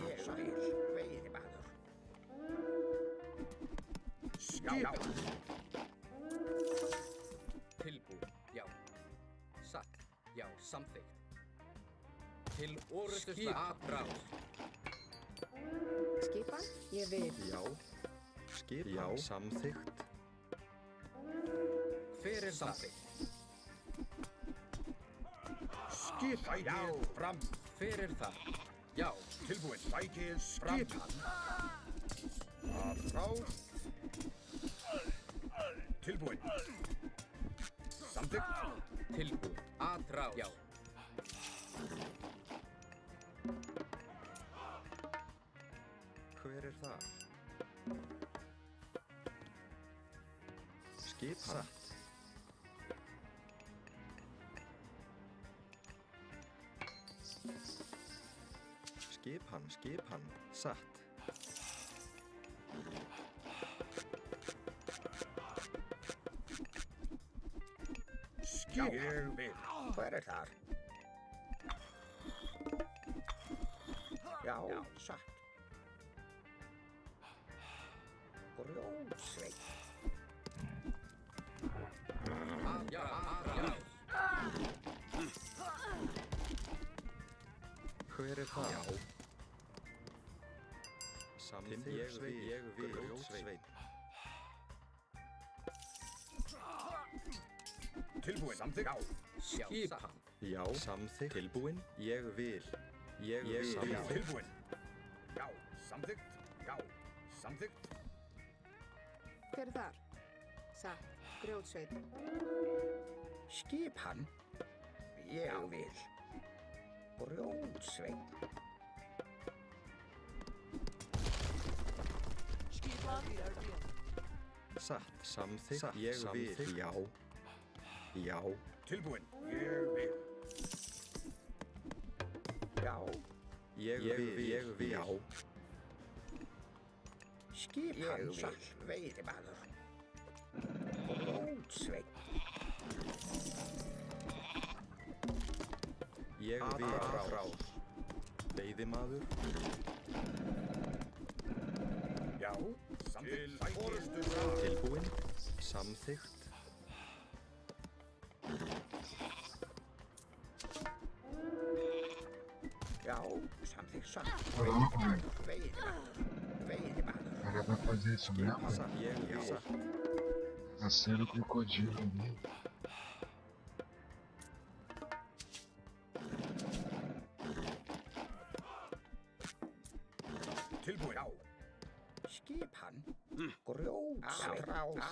Ég vil. Veiðimaður. Skipan. Tilbúin. Já. Satt. Já. Samþykkt. Til orustu slag. Atrás. Skipan. Ég vil. Já. Skipan. Já. Samþykkt. Hver er samþykkt? Skipan. Já. Fram. Hver er það? Já. Tilbúin. Sækið skipan. Atrás. Tilbúin. Samþykkt. Tilbúin. Atrás. Já. Hver er það? Skipan. Satt. skipan, satt. Skip. Ég vil. Hver þar? Já, satt. Grjótsveit. Hver það? Já. Samþykkt, ég vil, grjótsveit. Tilbúin. Samþykkt. Skipan. Já, samþykkt, tilbúin, ég vil. Ég vil, samþykkt. Tilbúin. Já. Samþykkt. Já. Samþykkt. Hver þar? Satt. Grjótsveit. Skipan. Ég vil. Grjótsveit. Skipan Björgvin. Satt, samþykkt, ég vil, já. Já, Tilbúin. Ég vil. Já. ég vil, já. Skipan satt. Veiðimaður. Grjótsveit. Ég vil, rás. Veiðimaður, Já. Samþykkt. Til forystu. tilbúin, samþykkt. Já. Samþykkt satt. Caraca, Veiðimaður. Veiðimaður. o cara vai fazer isso mesmo, velho? Satt, ég vil, satt. Nascendo o crocodilo ali. Tilbúin. Já. Skipan. Grjótsveit.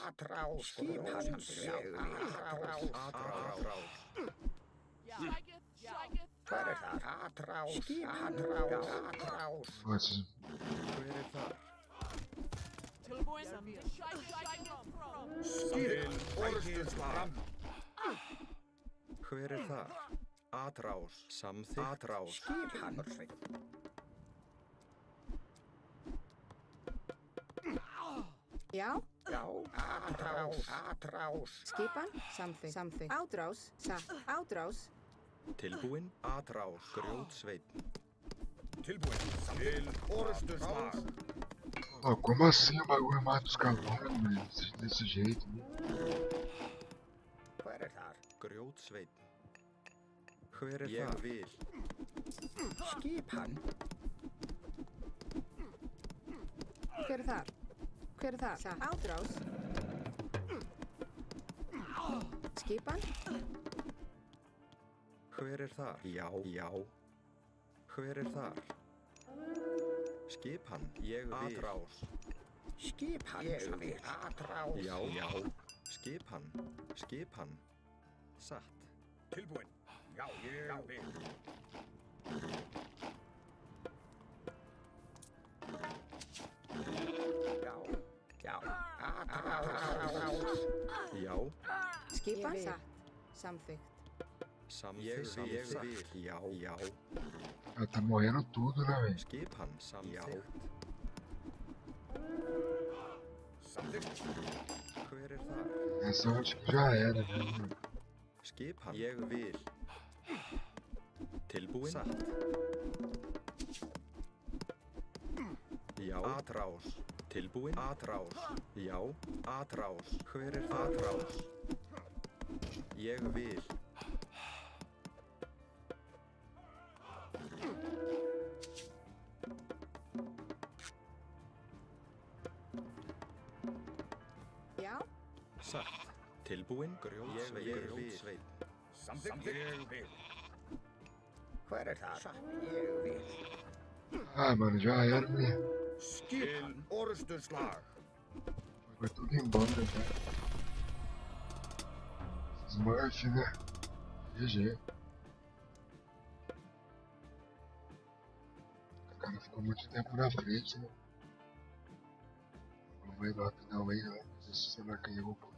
Atrás. Skipan. Ég vil. Atrás. Strike it. Hver þar? Atrás. Skipan. Atrás. Nossa, Hver það? Tilbúin. Strike from. Til forystu. Fram. Hver það? Atrás, samþykkt. Atrás, Skipan. Já. Já. Atrás. Skipan. Samþykkt. Ádrás. Satt. Ádrás. tilbúin. Atrás, grjótsveit. Tilbúin. Til forystu. ó, como assim o bagulho mata os cavalos, velho? Desse jeito, né? Hver þar? Grjótsveit. Hver það? Ég vil. Skipan. Hver þar? Hver þar? Satt. Ádrás. Skipan. Hver þar? Já, já. Hver þar? Skipan, ég vil. Atrás. Skipan. Ég vil. Atrás. Já, já. Skipan, skipan. Satt. Tilbúin. Já. Ég vil. Já. Já. Atrás. Já, Skipan. Satt. Samþykkt. samþykkt, samþykkt. Já, já. Ela tá morrendo tudo, né, velho? Skipan, samþykkt. Samþykkt. Hver það? Essa eu acho que já era, né? Skipan, ég vil. Tilbúin. Satt. Já, atrás. Tilbúin. Atrás. Já, atrás. Hver það? Atrás. Ég vil. Já. Satt. Tilbúin. Grjótsveit. Ég vil. Samþykkt. Ég vil. Hver þar? Satt. Ég vil. Ah, mano, já era mesmo. Til forystu. Foi tudo embora, né? Smurf, né? GG. O cara ficou muito tempo na frente, né? Vamos ver lá final aí, né? Ver se você marca errou um pouquinho.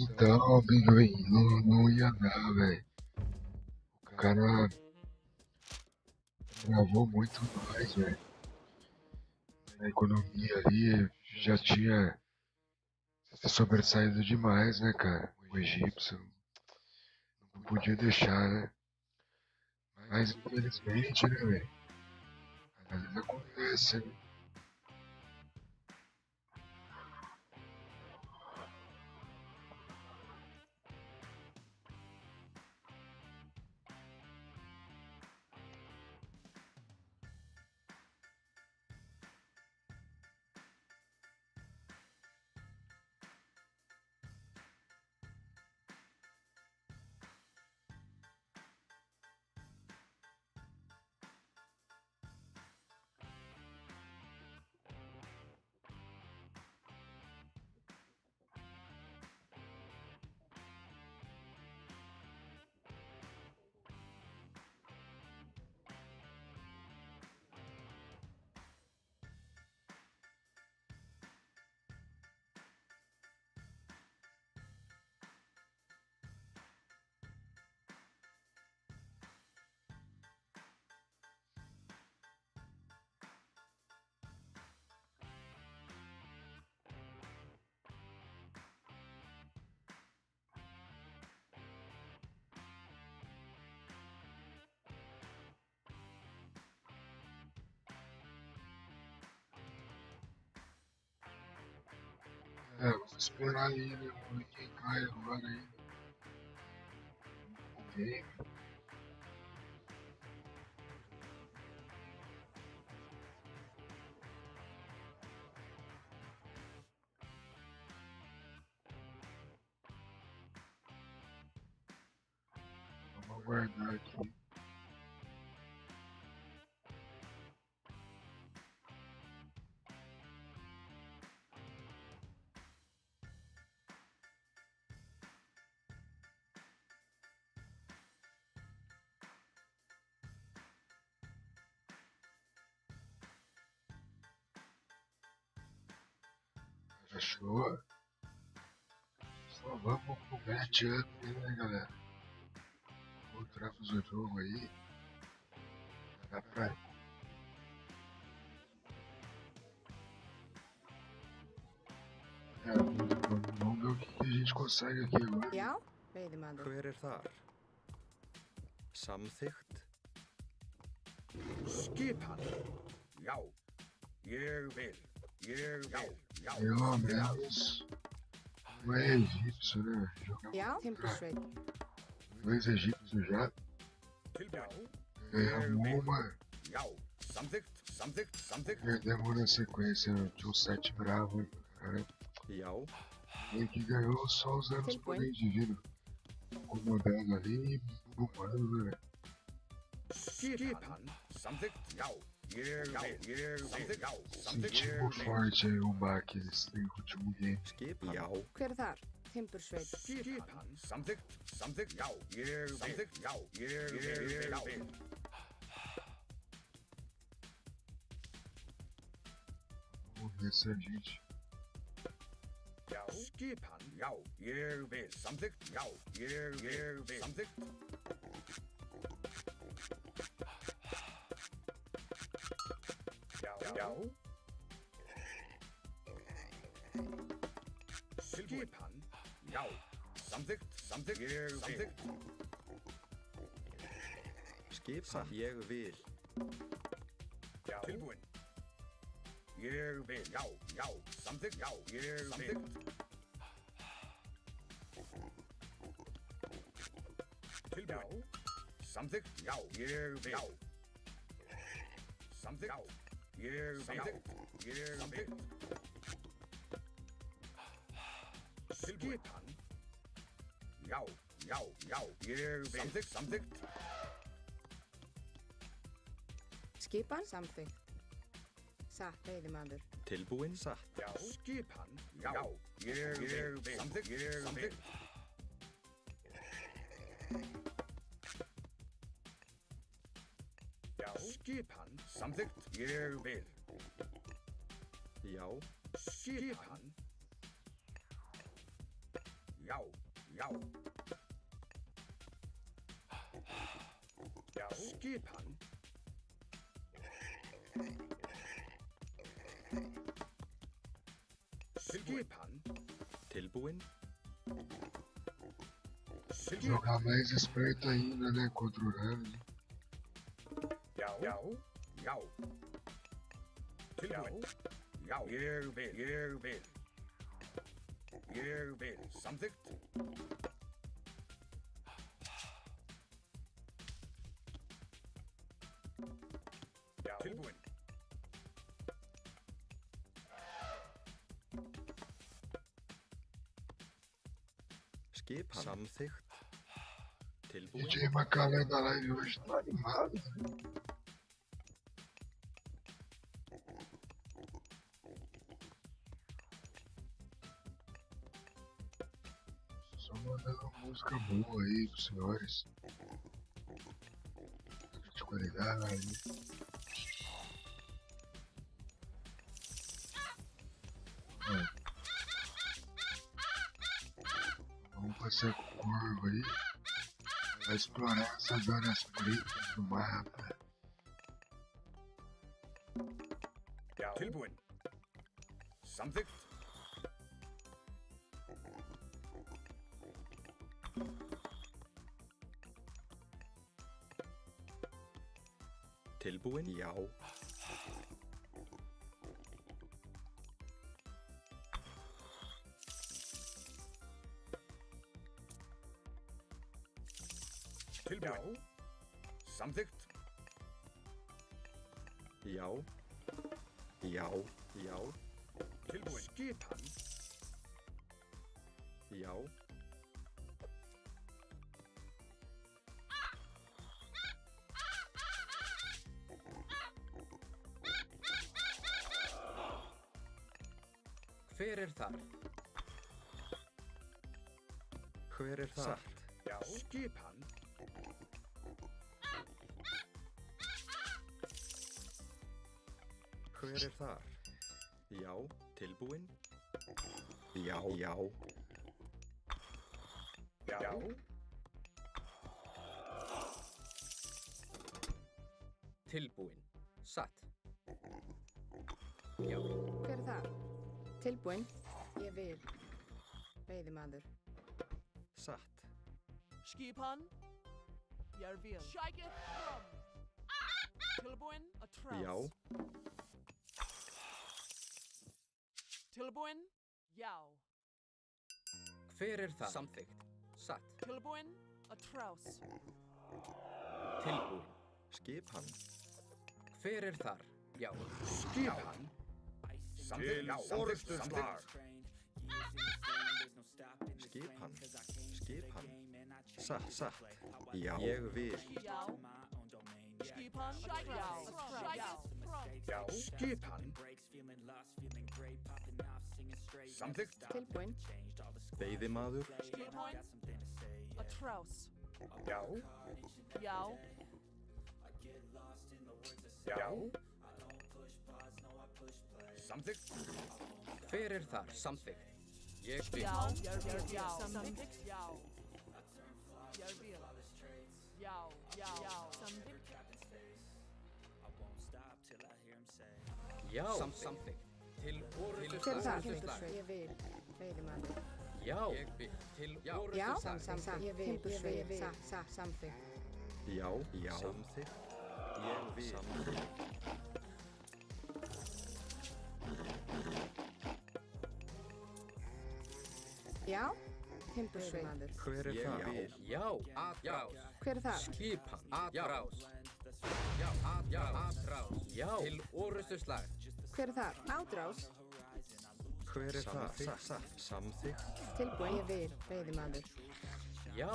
Então, Biguin, não ia dar, velho. O cara travou muito nós, velho. A economia ali já tinha se sobressaído demais, né, cara? O egípcio não podia deixar, né? Mas infelizmente, né, velho? Às vezes acontece, né? Vou esperar aí, né? Vamos ver quem cai agora aí. Ok. Vamos aguardar aqui. Fechou. Só vamos pro matchup, né, galera? Voltamos o jogo aí. Dá pra. Vamos ver o que a gente consegue aqui agora. Já, veiðimaður. Hver þar? Samþykkt. Skipan. Já. Ég vil. Já. Pelo menos não é egípcio, né? Jogar Já, timbursveit. dois egípcios já. Tilbúin. Ganhamos uma. Já. Samþykkt. Perdemos na sequência de um set bravo, cara. Já. E que ganhou só usando os poderes divinos. Acomodando ali e bufando, né? Skipan. Samþykkt. Já. Ég vil. Sentimos forte aí o baque nesse último game. Skipan. Já. Hver þar? Timbursveit. Skipan. Samþykkt. Já. Ég vil. Vamos ver se a gente. Já. Skipan. Já. Ég vil. Samþykkt. Já. Ég vil. Samþykkt. Já. Skipan. Já. Samþykkt. Ég vil. Skipan. Ég vil. Já. Tilbúin. Ég vil. Já. Samþykkt. Já. Ég vil. Tilbúin. Samþykkt. Já. Ég vil. Samþykkt. Já. Ég vil. Skipan. Já. Ég vil. Samþykkt. Skipan, samþykkt. Satt, veiðimaður. Tilbúin satt. Já. Skipan. Já. Ég vil. Samþykkt. Já. Skipan. Samþykkt. Ég vil. Já. Skipan. já, já. Já, skipan. Skipan. Tilbúinn. Jogar mais esperto ainda, né? Contra o Rams. Já, já, já. Tilbúinn. Já, ég vil. Ég vil. Samþykkt. Já. Tilbúinn. Skipan. Samþykkt. Tilbúinn. DJ Macalé da live hoje tá animado, né? Só mandando uma música boa aí pros senhores. De qualidade. Vamos passar com o corvo aí. Vai explorar essas áreas pretas do mapa. Já. Tilbúinn. Samþykkt. Tilbúinn. Já. Tilbúinn. Samþykkt. Já. Já. Já. Tilbúinn. Skipan. Já. Hver þar? Hver þar? Satt. Já. Skipan. Hver þar? Já. Tilbúinn. Já. Já. Já. Tilbúinn. Satt. Já. Hver þar? Tilbúinn. Ég vil. Veiðimaður. Satt. Skipan. Ég vil. Shækið fram. Tilbúinn. A trouse. Já. Tilbúinn. Já. Hver þar? Samþykkt. Satt. Tilbúinn. A trouse. Tilbúinn. Skipan. Hver þar? Já. Skipan. Samþykkt. Já. Orrustuslag. Skipan. Skipan. Satt. Satt. Já. Ég vil. Já. Skipan. Já. Shækið fram. Já. Skipan. Samþykkt. Tilbúinn. Veiðimaður. Tilbúinn. A trouse. Já. Já. Já. Samþykkt. Hver þar? Samþykkt. Ég vil. Já. Já. Samþykkt. Já. Ég vil. Já. Já. Samþykkt. Já. Samþykkt. Til Hver þar? orrustuslag. Ég vil. Veiðimaður. Já. Ég vil. Til Já. orrustuslag. Samþykkt. Ég vil. Samþykkt. Já. Já. Samþykkt. Ég vil. Samþykkt. Já. Timbursveimaður. Hver þar? Já. Atrás. Hver þar? Skipan. Atrás. Já. Atrás. Já. Til orrustuslag. Hver þar? Ádrás. Hver þar? Satt. Samþykkt. Tilbúinn. Ég vil. Veiðimaður. Já.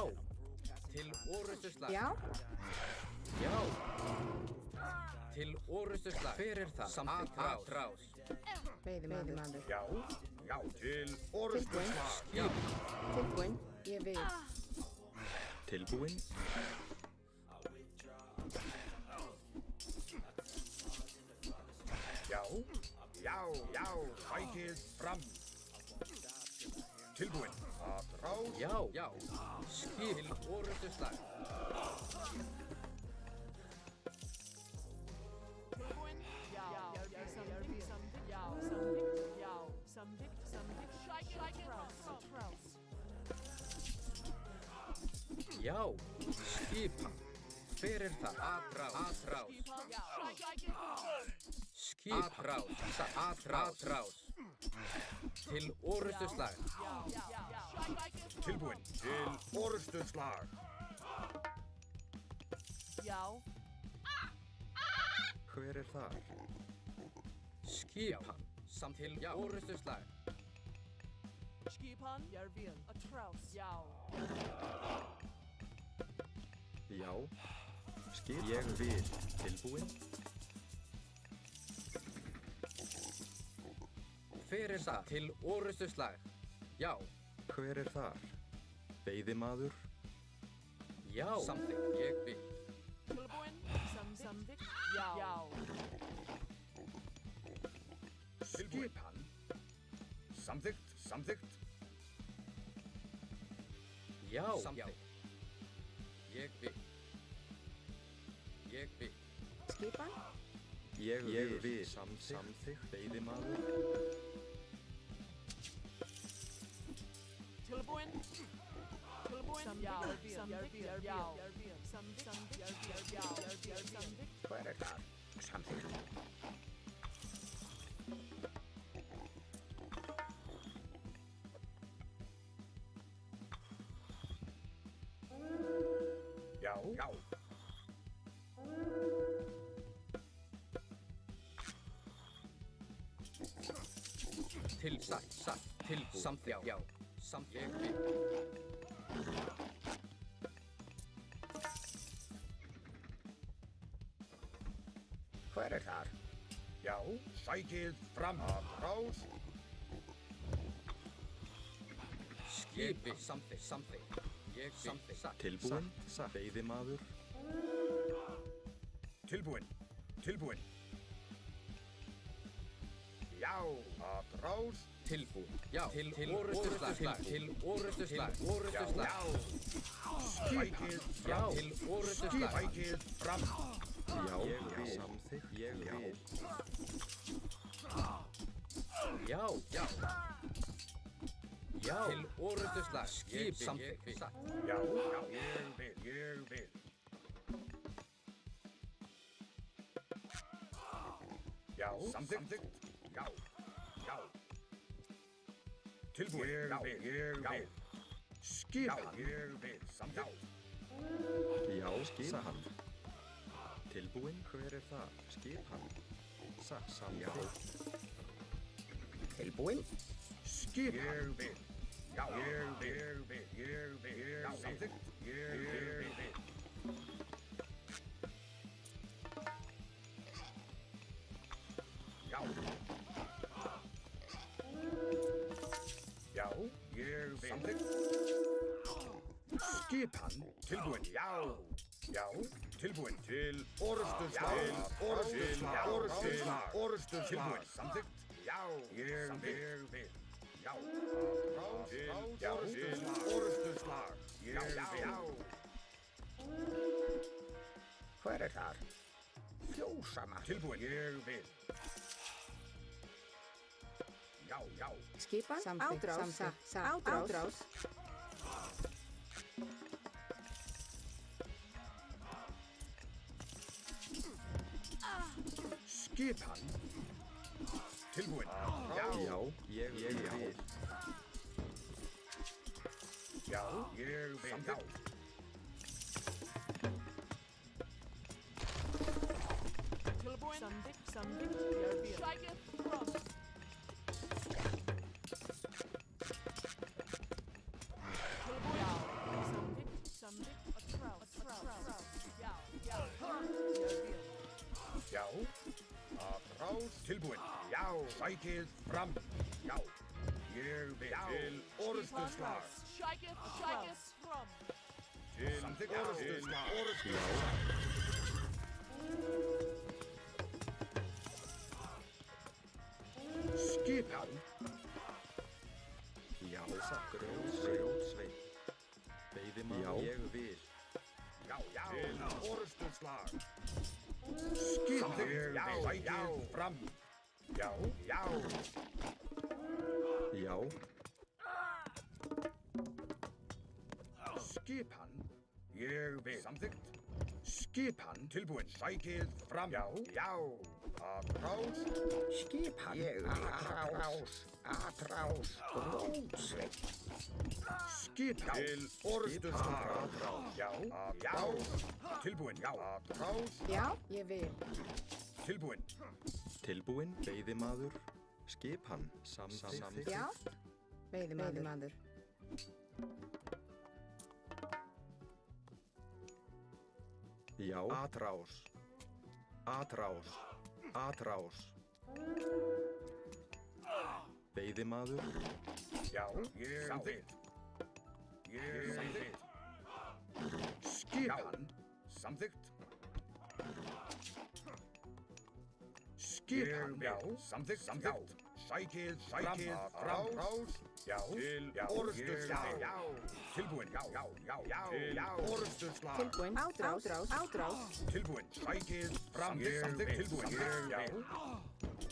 Til orrustuslag. Já. Já. Til orrustuslag. Hver þar? Samþykkt. Atrás. Veiðimaður. Já. Já. Til orrustuslag. Já. Tilbúinn. Ég vil. Tilbúinn. Já. Já. Já. Sækið fram. Tilbúinn. Að Ráð. Já. Skip til orrustuslag. Tilbúin. Já. Samþykkt. Já. Samþykkt. Trás. Já. Skipan. Hver er það? Atrás. Skipan. Atrás. Til orrustuslag. Tilbúin til orrustuslag. Já. Hver er þar? Skipan. Samt til orrustuslag. Skipan. Ég vil. Trás. Já. Já. Skip. Ég vil. Tilbúin. Hver er það? Til orrustuslag. Já. Hver er þar? Veiðimaður. Já. Samþykkt. Ég vil. Tilbúin. Samþykkt. Já. Skipan. Samþykkt. Já. Samþykkt. Ég vil. Skipan. Ég vil. Samþykkt. Veiðimaður. Tilbúin. Já. Samþykkt. Hver er þar? Samþykkt. Já. Til satt. Til samþykkt. Já. Samþykkt. Ég vil. Hver er þar? Já. Sækið fram. Atrás. Skipi. Samþykkt. Ég vil. Samþykkt. Tilbúin. Veiðimaður. Tilbúin. Já. Atrás. Tilbúin. Já. Til orrustuslag. Til orrustuslag. Sækið Já. fram. Til orrustuslag. Sækið fram. Já. Samþykkt. Ég vil. Já. Til orrustuslag. Skip. Samþykkt. Já. Ég vil. Já. Samþykkt. Já. Tilbúin. Ég vil. Skipan. Ég vil. Samþykkt. Já. Skip hann. Tilbúin. Hver er það? Skip hann. Samþykkt. Tilbúin. Skipan. Ég vil. Já. Ég vil. Samþykkt. Ég vil. Já. Ég vil. Samþykkt. Skipan. Tilbúin. Já. Tilbúin. Til orrustuslag. Orrustuslag. Tilbúin. Samþykkt. Já. Ég vil. Já. Til orrustuslag. Ég vil. Hver er þar? Fjósamaður. Tilbúin. Ég vil. Já. Skipan. Átrás. Skipan. Tilbúin. Já. Ég vil. Já. Ég vil. Já. Tilbúin. Samþykkt. Ég vil. Sækið fram. Já. Atrás. Tilbúin. Já. Sækið fram. Já. Ég vil. Til orrustuslag. Sækið fram. Til orrustuslag. Skipan. Já. Grjótsveið. Orrustuslag. Skipan, sækið fram. Já. Já. Skipan, ég vil. Samþykkt. Skipan, tilbúin. Sækið fram. Já. Atrás. Skipan. Ég vil. Atrás. Rótsveit. Skipan til orrustuslag. Já. Tilbúin. Já. Atrás. Já, ég vil. Tilbúin. Tilbúinn, veiðimaður, skipan, samþykkt. Já, veiðimaður. Já. Atrás. Veiðimaður, Já, ég samþykkt. Skipan, samþykkt. Skipan, já, samþykkt. Sækið fram. Já, til orrustuslag. Já, tilbúin. Já, til orrustuslag. Tilbúin, átrás. Tilbúin, sækið fram. Samþykkt, tilbúin.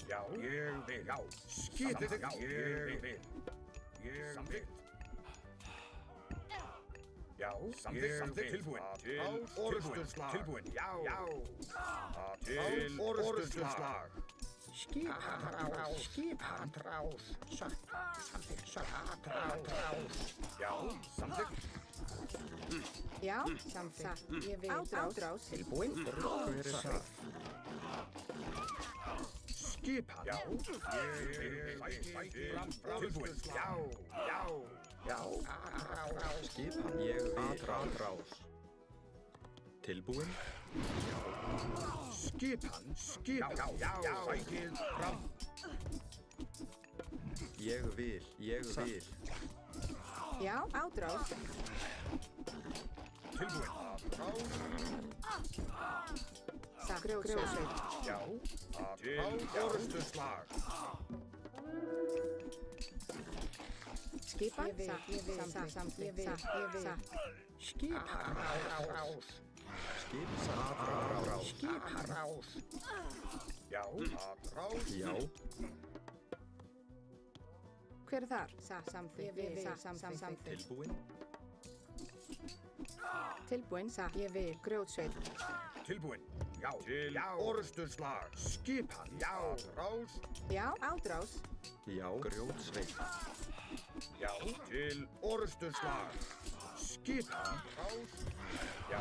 Já, ég vil. Já, skipið. Já, ég vil. Samþykkt. Já, samþykkt, tilbúin. Til orrustuslag. Tilbúin, já. Til orrustuslag. Skipan. Atrás. Samþykkt. Atrás. Já, samþykkt. Já, samþykkt. Ég vil. Átrás. Tilbúinn. hver er það? Skipan. Já, ég vil. Tilbúin, já. Skipan, ég vil. Atrás. Tilbúinn, Skipan. Já, sækið fram. ég vil. Já, átrás. Tilbúin. Grjótsveit. Já, til orrustuslag. Skipan, ég vil. Samþykkt. Skipan. Atrás. Já, atrás. Já. Hver er þar? Samþykkt. Ég vil. Samþykkt. Tilbúinn, Tilbúin, ég vil. Grjótsveit. Tilbúin. Já, til orrustuslag. Skipan. Já, atrás. Já, átrás. já. Grjótsveit, Já, til orrustuslag. Skipan. Já,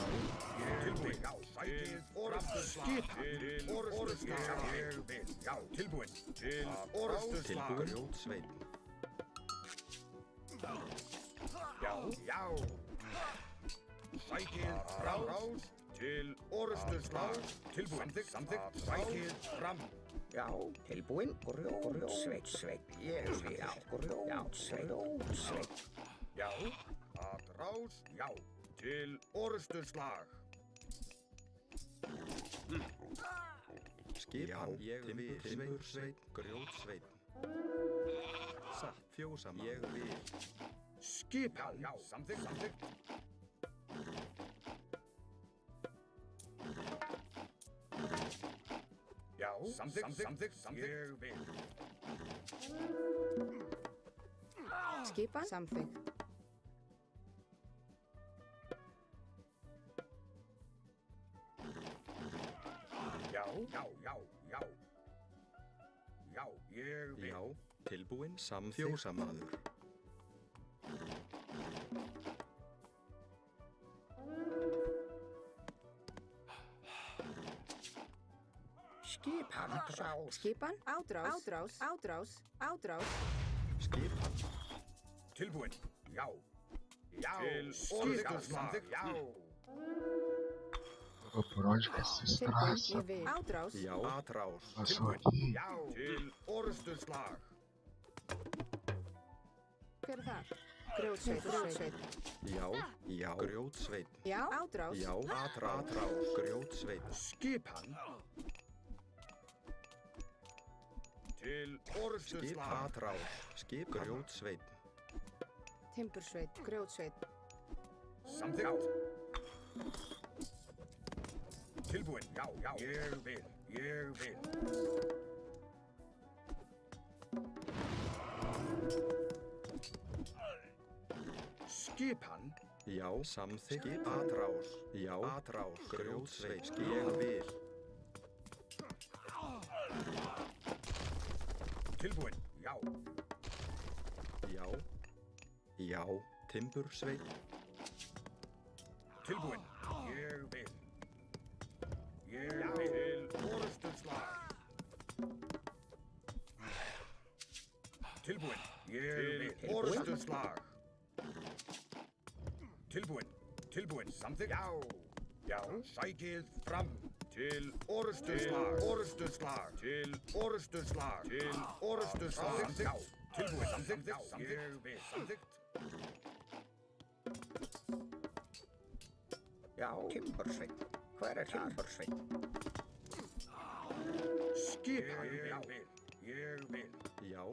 tilbúin. Já, sækið orrustuslag. Skipan. Til orrustuslag. Ég vil. Já, tilbúin. Til orrustuslag. tilbúinn, grjótsveit, Já. Sækið fram. Til orrustuslag. Tilbúin. Samþykkt. Sækið fram. Já, tilbúinn. Grjótsveit. Ég vil. Grjótsveit. Já, atrás. Já, til orrustuslag. skipan, ég vil. Timbursveit, grjótsveit, satt, fjósamann, ég vil. Skipan. Já, samþykkt. Já, samþykkt. Ég vil. Skipan, samþykkt. Já, ég vil. Já, tilbúinn, fjósamaður, Skipan, átrás. skipan, Tilbúin. Já. Til orrustuslag. Já. Por onde que essa estrada Ég vil. Átrás. já, atrás, passou aqui? Já, til orrustuslag. Hver er þar? Grjótsveit. já, grjótsveit, Já, átrás. já, atrás, grjótsveit, Skipan. Til orrustuslag. atrás, grjótsveit, Timbursveit. Grjótsveit. Samþykkt. Tilbúin, já, já. Ég vil. Skipan. Já, samþykkt. Atrás. Já, atrás. Grjótsveit. Ég vil. Tilbúin, já. Já. Já, timbursveit. Tilbúin, ég vil. Ég vil orustuslag. Tilbúin, ég vil orustuslag. Tilbúin, samþykkt. Já, sækið fram. Til orustuslag. Til orustuslag. Já, tilbúin, samþykkt. Ég vil, samþykkt. Já, timbursveit. Hver er timbursveit? Skipan, ég vil. Já.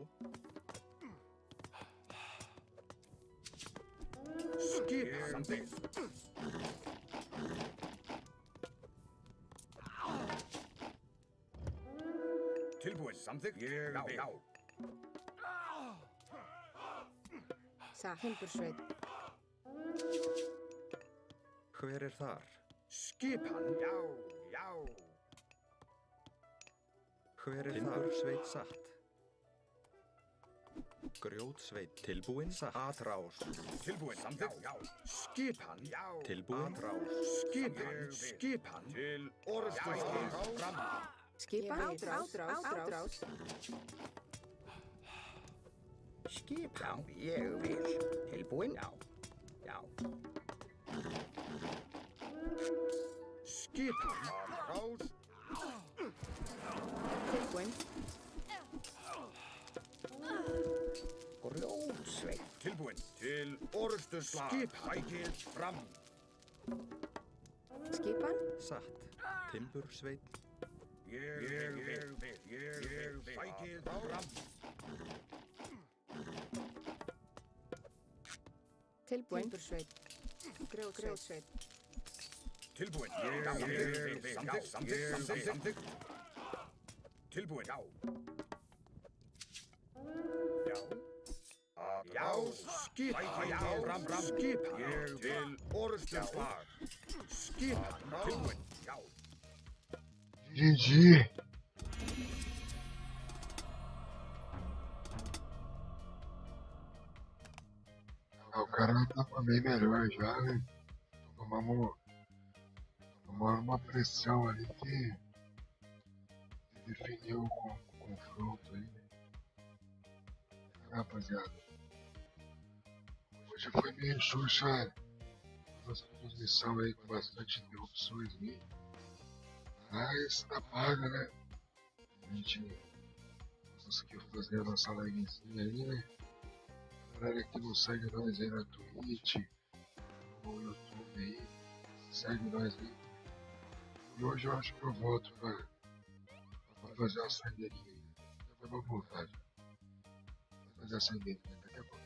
Skipan, samþykkt. Tilbúin, samþykkt. Ég vil. Já. Satt. Timbursveit. Hver er þar? Skipan, já. Hver er þar? Timbursveit satt. Grjótsveit tilbúin satt. Atrás. Tilbúin, samþykkt. Já. Skipan, já. Tilbúin. Atrás. Skipan. Til orustuslag. Fram. Skipan. Átrás. Skipan. Ég vil. Tilbúin? Já. Skipan, atrás. Tilbúin. Grjótsveit. Tilbúin. Til orustuslag. Skipan. Sækið fram. Skipan. Satt. Timbursveit. Ég vil. Sækið fram. Tilbúin. Timbursveit. Grjótsveit. Tilbúin. Ég vil. Samþykkt. Tilbúin. Já. Skipan. Fram. Skipan. Ég vil orustuslag. Skipan. Tilbúin. Já. GG. O cara tava bem melhor já, né? Tomamos uma pressão ali que definiu o confronto aí, né? Rapaziada, hoje foi meio xuxa nossa transmissão aí com bastante interrupções aí, mas tá paga, né? A gente conseguiu fazer a nossa livezinha aí, né? Galera que não segue nós aí na Twitch, no YouTube aí, segue nós aí. E hoje eu acho que eu volto pra fazer uma saideira aí. Foi uma vontade. Vou fazer a saideira daqui a pouco.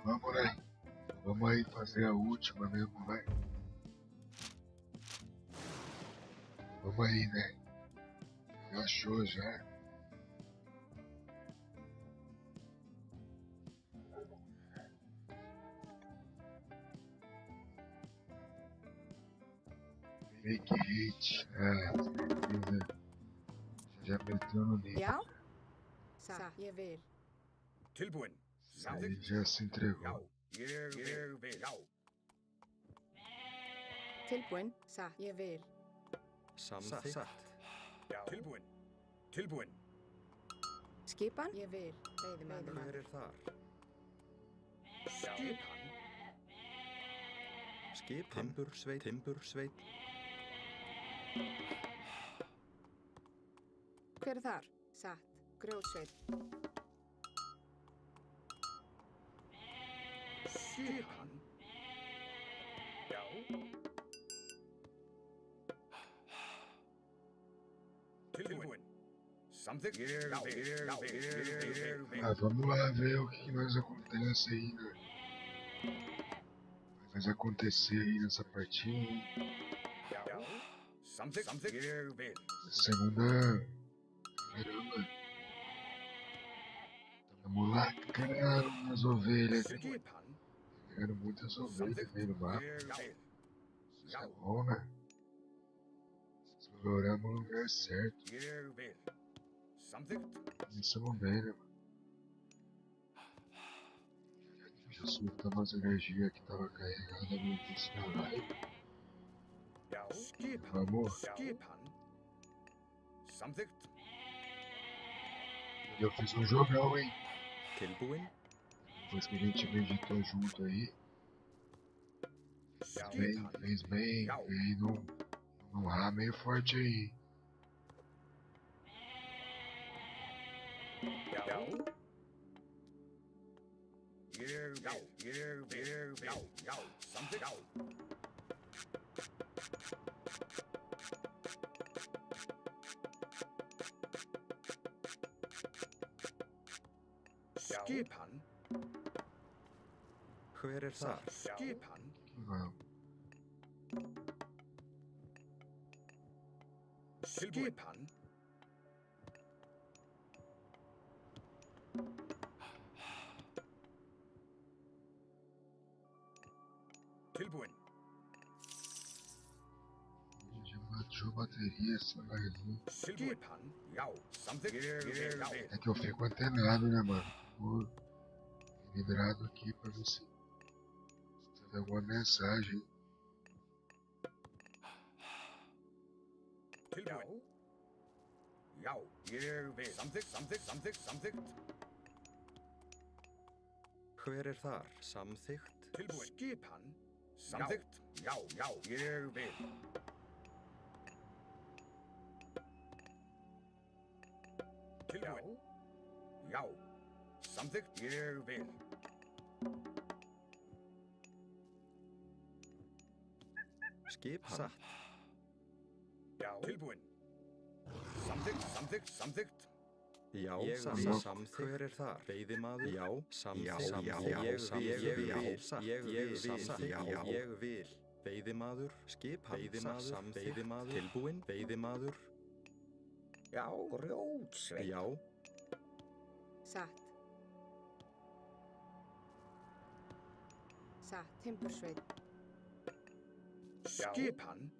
Vamos, né? Vamos aí fazer a última mesmo, vai. Vamos aí, né? Já achou já? Fake hit. Certeza. Já meteu no nível. Já? Sa, ég vil. Tilbúin. Ele já se entregou. Já. Ég vil. Já. Tilbúin. Sa, ég vil. Samþykkt. Já. Tilbúin. Tilbúin. Skipan? Ég vil. Veiðimaður. Hver þar? Skipan. Skipan. Timbursveit. Hver þar? Satt. Grjótsveit. Skipan. Já. Tilbúin. Samþykkt. Ég vil. Vamos lá ver o que mais acontece aí, né? Vai acontecer aí nessa partida. Já. Samþykkt. Ég vil. Segunda. Caramba. Vamos lá, caramba, umas ovelhas. Skipan. Pegando muitas ovelhas aí no mapa. Ég vil. Isso é bom, né? Exploramos o lugar certo. Ég vil. Samþykkt. Começamos bem, né, mano? Já soltamos as energias que tava carregada no início da live. Já. Skipan. Vamos. Skipan. Samþykkt. Eu fiz um jogão, hein? Tilbúin. Depois que a gente meditou junto aí. Já. Fez bem. Veio num rá meio forte aí. Já. Ég vil. Já. Samþykkt. Já. Skipan. Hver þar? Skipan. Vamos. Skipan. Tilbúin. Já baixou bateria essa live. Skipan. Já. Samþykkt. Ég vil. É que eu fico antenado, né, mano? Fico vibrado aqui pra ver se tem alguma mensagem. Tilbúin. Já. Ég vil. Samþykkt. Hver þar? Samþykkt. Tilbúin. Skipan. Samþykkt. Já. Ég vil. Tilbúin. Já. Samþykkt. Ég vil. Skipan. Satt. Já. Tilbúin. Samþykkt. Já, Ég samþykkt. Hver þar? Veiðimaður. Já, samþykkt. Ég vil. Veiðimaður. Skipan. Veiðimaður. Tilbúin. Veiðimaður. Já, grjótsveit. Já. Satt. Satt. Timbursveit. Skipan.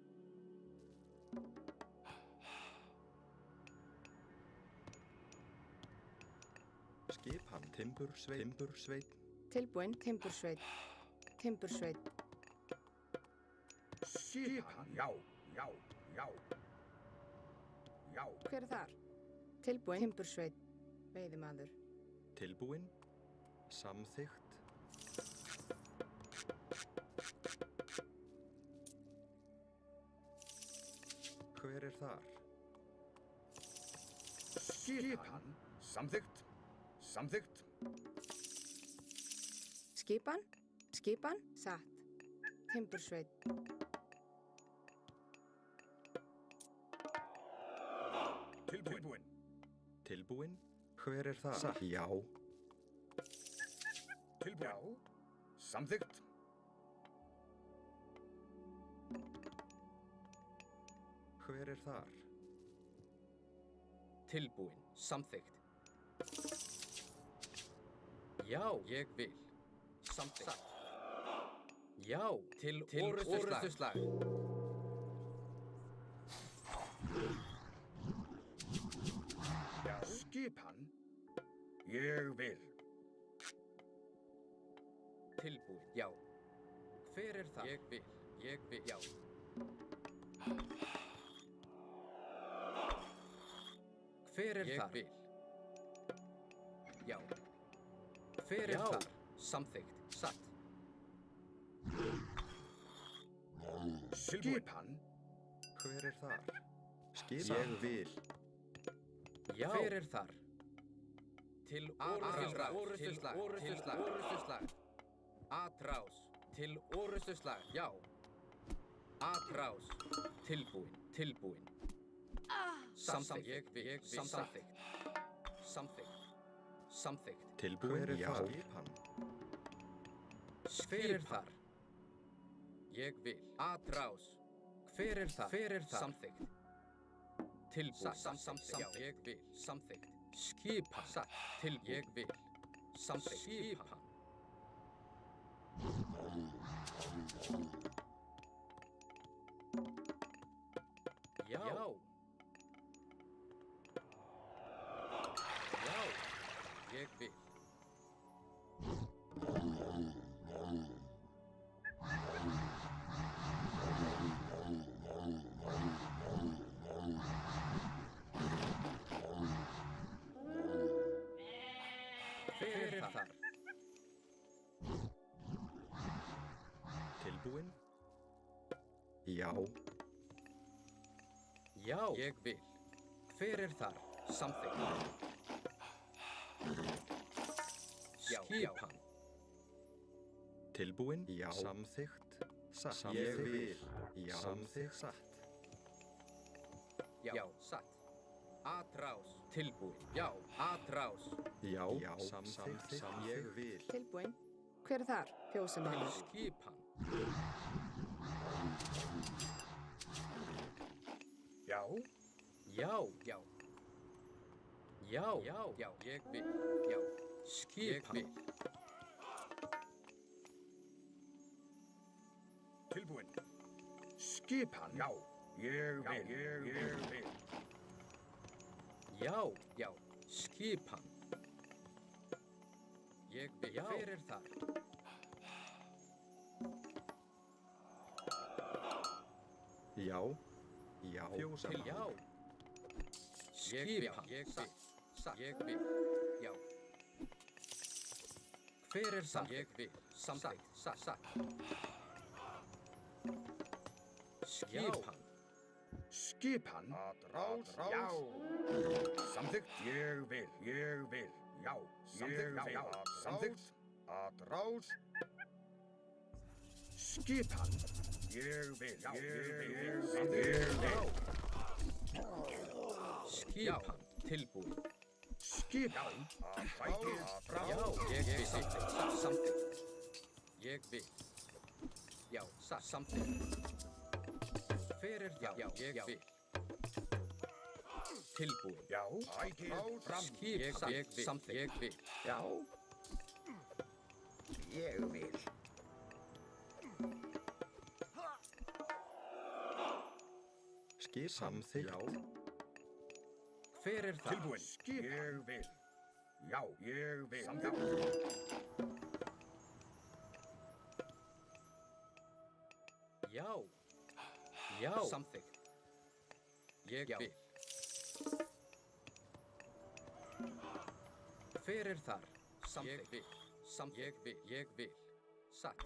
Skipan. Timbursveit. Tilbúin. Timbursveit. Skipan. Já. Hver þar? Tilbúin. Timbursveit. Veiðimaður. Tilbúin. Samþykkt. Hver þar? Skipan. Samþykkt. Skipan. Satt. Timbursveit. Tilbúin. Hver þar? Já. Tilbúin. Samþykkt. Hver er þar? Tilbúin. Samþykkt. Já, ég vil. Samþykkt. Já, til orrustuslag. Já. Skipan. Ég vil. Tilbúin. Já. Hver er það? Ég vil. Já. Hver er þar? Ég vil. Já. Hver er þar? Samþykkt. Satt. Skipan. Hver er þar? Skipan. Ég vil. Já. Hver er þar? Til orrustuslag. Atrás. Til orrustuslag. Já. Atrás. Tilbúin. Samþykkt. Ég vil. Samþykkt. Tilbúin. Já. Skipan. Hver er þar? Ég vil. Atrás. Hver er þar? Samþykkt. Tilbúin. Já. Ég vil. Samþykkt. Skipan. Satt. Tilbúin. Ég vil. Samþykkt. Skipan. Já. Ég vil. Hver er þar? Tilbúin. Já. Já, ég vil. Hver er þar? Samþykkt. Skipan. Tilbúin. Já. Samþykkt. Satt. Ég vil. Já. Samþykkt. Satt. Já, satt. Atrás. Tilbúin. Já, atrás. Já. Samþykkt. Ég vil. Tilbúin. Hver er þar? Fjósamaður. Skipan. Já. Já, ég vil. Já. Skipan. Tilbúin. Skipan. Já. Ég vil. Já. Skipan. Ég vil. Hver er þar? Já. Fjósamaður. Já. Skipan. Ég vil. Já. Hver er það? Ég vil. Samþykkt. Satt. Skipan. Skipan. Atrás. Já. Samþykkt. Ég vil. Já. Samþykkt. Atrás. Skipan. Ég vil. Skipan. Tilbúin. Skipan. Atrás. Já, ég vil. Samþykkt. Ég vil. Já, samþykkt. Hver er það? Já, ég vil. Tilbúin. Já. Ætið fram. Skipan. Ég vil. Samþykkt. Ég vil. Já. Ég vil. Samþykkt. Já. Hver er það? Tilbúin. Ég vil. Já, ég vil. Samþykkt. Já. Samþykkt. Ég vil. Hver er þar? Samþykkt. Ég vil. Satt.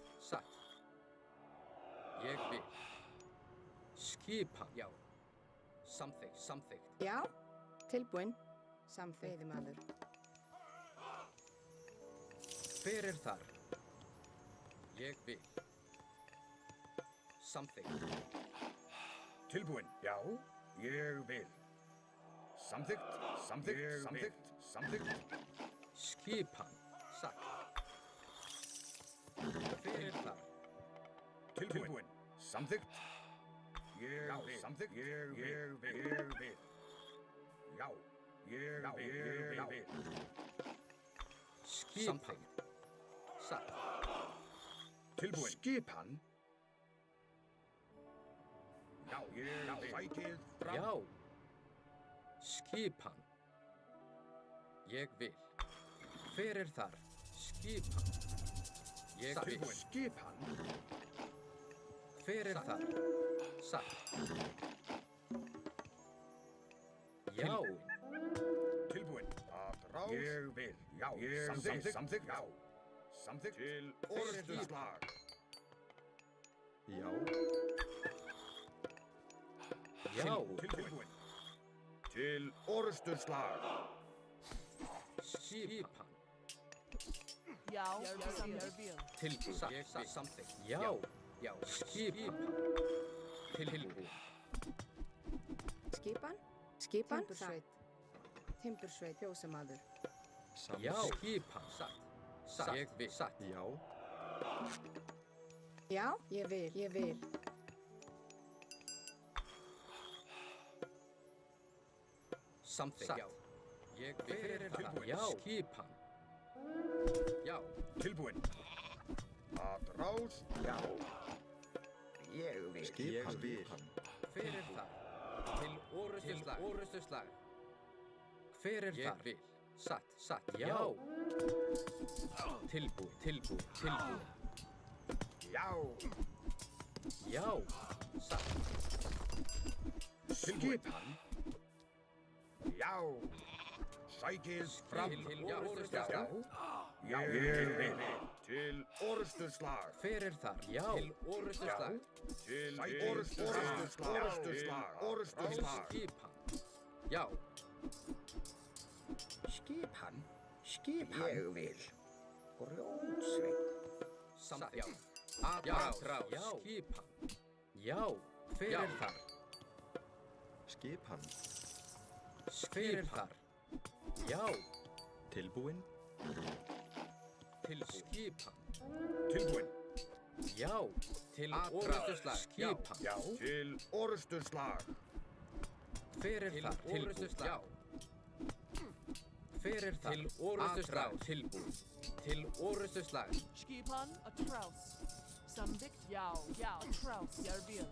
Ég vil. Skipan. Já. Samþykkt. Já. Tilbúin. Samþykkt. Veiðimaður. Hver er þar? Ég vil. Samþykkt. Tilbúin. Já, ég vil. Samþykkt. Samþykkt. Skipan. Satt. Hver þar? Tilbúin. Samþykkt. Ég vil. Samþykkt. Ég vil. Já. Ég vil. Skipan. Satt. Tilbúin. Skipan. Já, ég vil. Sækið fram. Já. Skipan. Ég vil. Hver þar? Skipan. Ég vil. Tilbúin. Skipan. Hver þar? Satt. Já. Tilbúin. Rás. Ég vil. Já. Samþykkt. Já. Samþykkt. Til orðstuslag. Já. Já. Tilbúin. Til orðstuslag. Skipan. Já, samþykkt. Til samþykkt. Já. Já. Skipan. Tilbúin. Skipan? Skipan? Timbursveit, fjósamaður. Já. Skipan. Satt. Ég vil. Satt. Já. Já, ég vil. Samþykkt. Já. Ég vil. Hver þar? Já. Skipan. Já. Tilbúin. Rás. Já. Ég vil. Skipan. Hver þar? Til orrustuslag. Hver þar? Ég vil. Satt. Já. Tilbúin. Já. Já. Satt. Skipan. Já. Sækið fram. Til orrustuslag. Já. Ég vil. Til orðstuslag. Hver þar? Já. Til orrustuslag. Til orðstuslag. Skipan. Já. Skipan. Ég vil. Grjótsveit. Samþykkt. Atrás. Já. Skipan. Já. Hver þar? Skipan. Hver þar? Já. Tilbúin. Til skipan. Tilbúin. Já. Til orrustuslag. Skipan. Já. Til orðstuslag. Hver þar? Orrustuslag. Já. Hver þar? Til orrustuslag. Tilbúin. Til orrustuslag. Skipan, atraus. Samþykkt. Já, atraus. Jeg vil.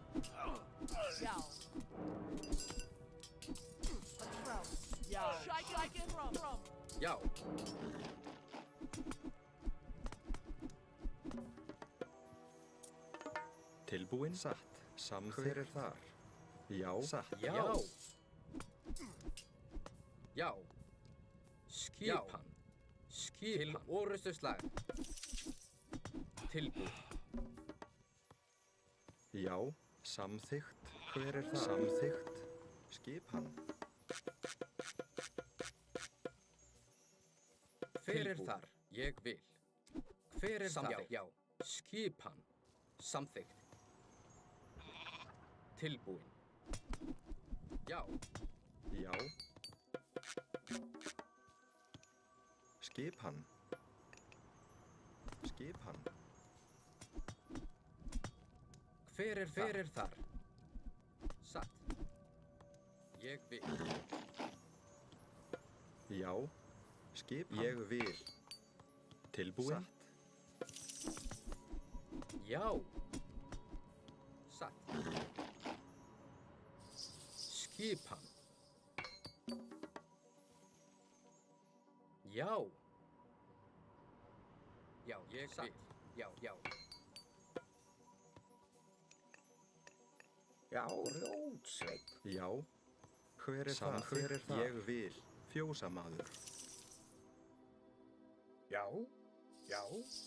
Já. Atraus. Já. Sækið fram. Já. Tilbúin. Satt. Hver þar? Já. Satt. Já. Já. Skipan. Til orrustuslag. Tilbúin. Já. Samþykkt. Hver þar? Samþykkt. Skipan. Hver þar? Ég vil. Hver þar? Já. Skipan. Samþykkt. Tilbúin. Já. Já. Skipan. Hver þar? Satt. Ég vil. Já. Skipan. Ég vil. Tilbúin. Já. Satt. Skipan. Já. Já, ég vil. Já. Já, grjótsveit. Já. Hver þar? Ég vil. Fjósamaður. Já.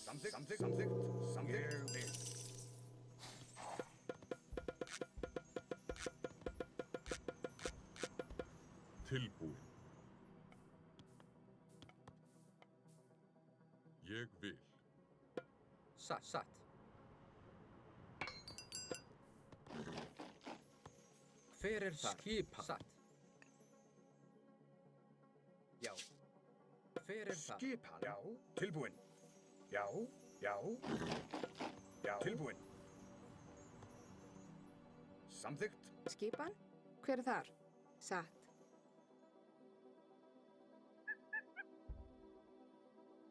Samþykkt. Ég vil. Tilbúin. Ég vil. Satt. Hver þar? Skipan. Satt. Já. Hver þar? Skipan. Já. Tilbúin. Já. Já. Já. Tilbúin. Samþykkt. Skipan? Hver er þar? Satt.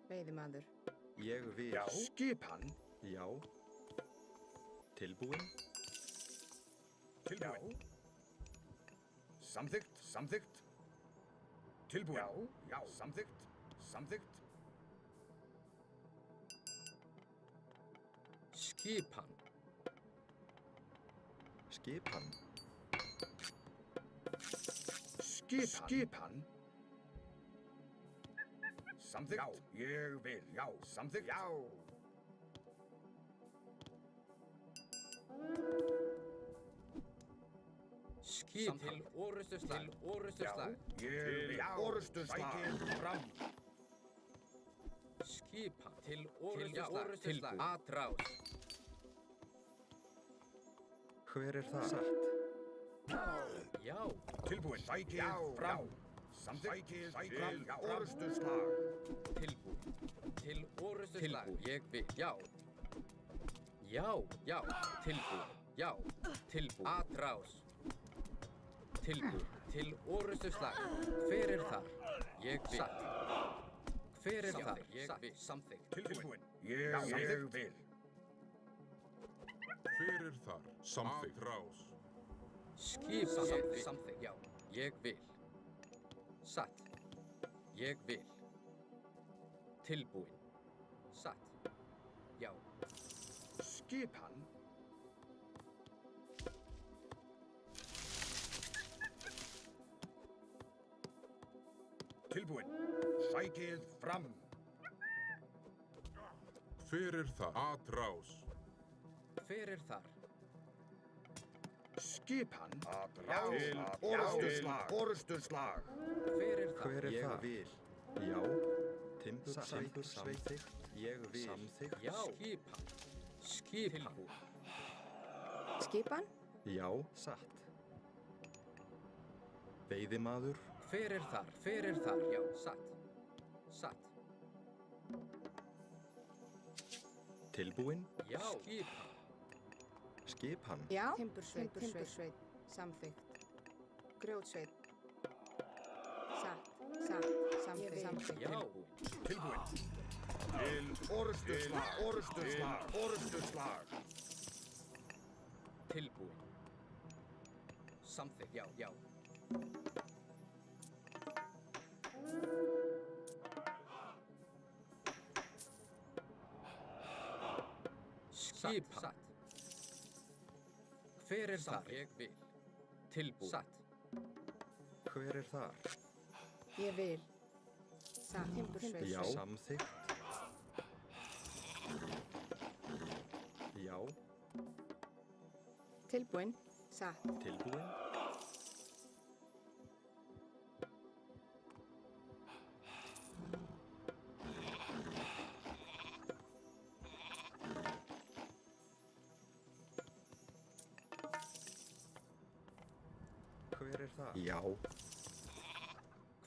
Veiðimaður. Ég vil. Já. Skipan. Já. Tilbúin. Tilbúin. Samþykkt. Samþykkt. Tilbúin. Já. Já. Samþykkt. Samþykkt. Skipan. Skipan. Skipan. Samþykkt. Já. Ég vil. Já. Samþykkt. Já. Skipan. Til orustuslag. Til orustuslag. Ég vil. Orustuslag. Sækið fram. Skipan. Til orustuslag. Til atrás. Hver er það? Satt. Já. Tilbúin. Sækið fram. Samþykkt. Sækið fram. Orustuslag. Tilbúin. Til orustuslag. Tilbúin. Ég vil. Já. Já. Já. Tilbúin. Já. Tilbúin. Atrás. Tilbúin. Til orustuslag. Hver er þar? Ég vil. Satt. Hver er þar? Ég vil. Samþykkt. Tilbúin. Ég vil. Hver er þar? Samþykkt. Rás. Skipan. Samþykkt. Já. Ég vil. Satt. Ég vil. Tilbúin. Satt. Já. Skipan. Tilbúin. Sækið fram. Hver er þar? Atrás. Hver er þar? Skipan. Til orustuslag. Orustuslag. Hver er þar? Hver er Ég það? vil. Já. Timbur samþykkt. Ég vil. Samþykkt. Já. Skipan. Skipan. Skipan? Já. Satt. Veiðimaður. Hver er þar? Hver er þar? Já. Satt. Satt. Tilbúin. Já. Skipan. Skipan. Já. Timbursveit. Samþykkt. Grjótsveit. Satt. Samþykkt. Já. Tilbúin. Til orustuslag. Orustuslag. Tilbúin. Samþykkt. Já. Já. Skipan. Satt. Hver er þar? Ég vil. Tilbúin. Satt. Hver er þar? Ég vil. Satt. Timbursveit. Já. Samþykkt. Já. Tilbúin. Satt. Tilbúin. Hver er það? Já.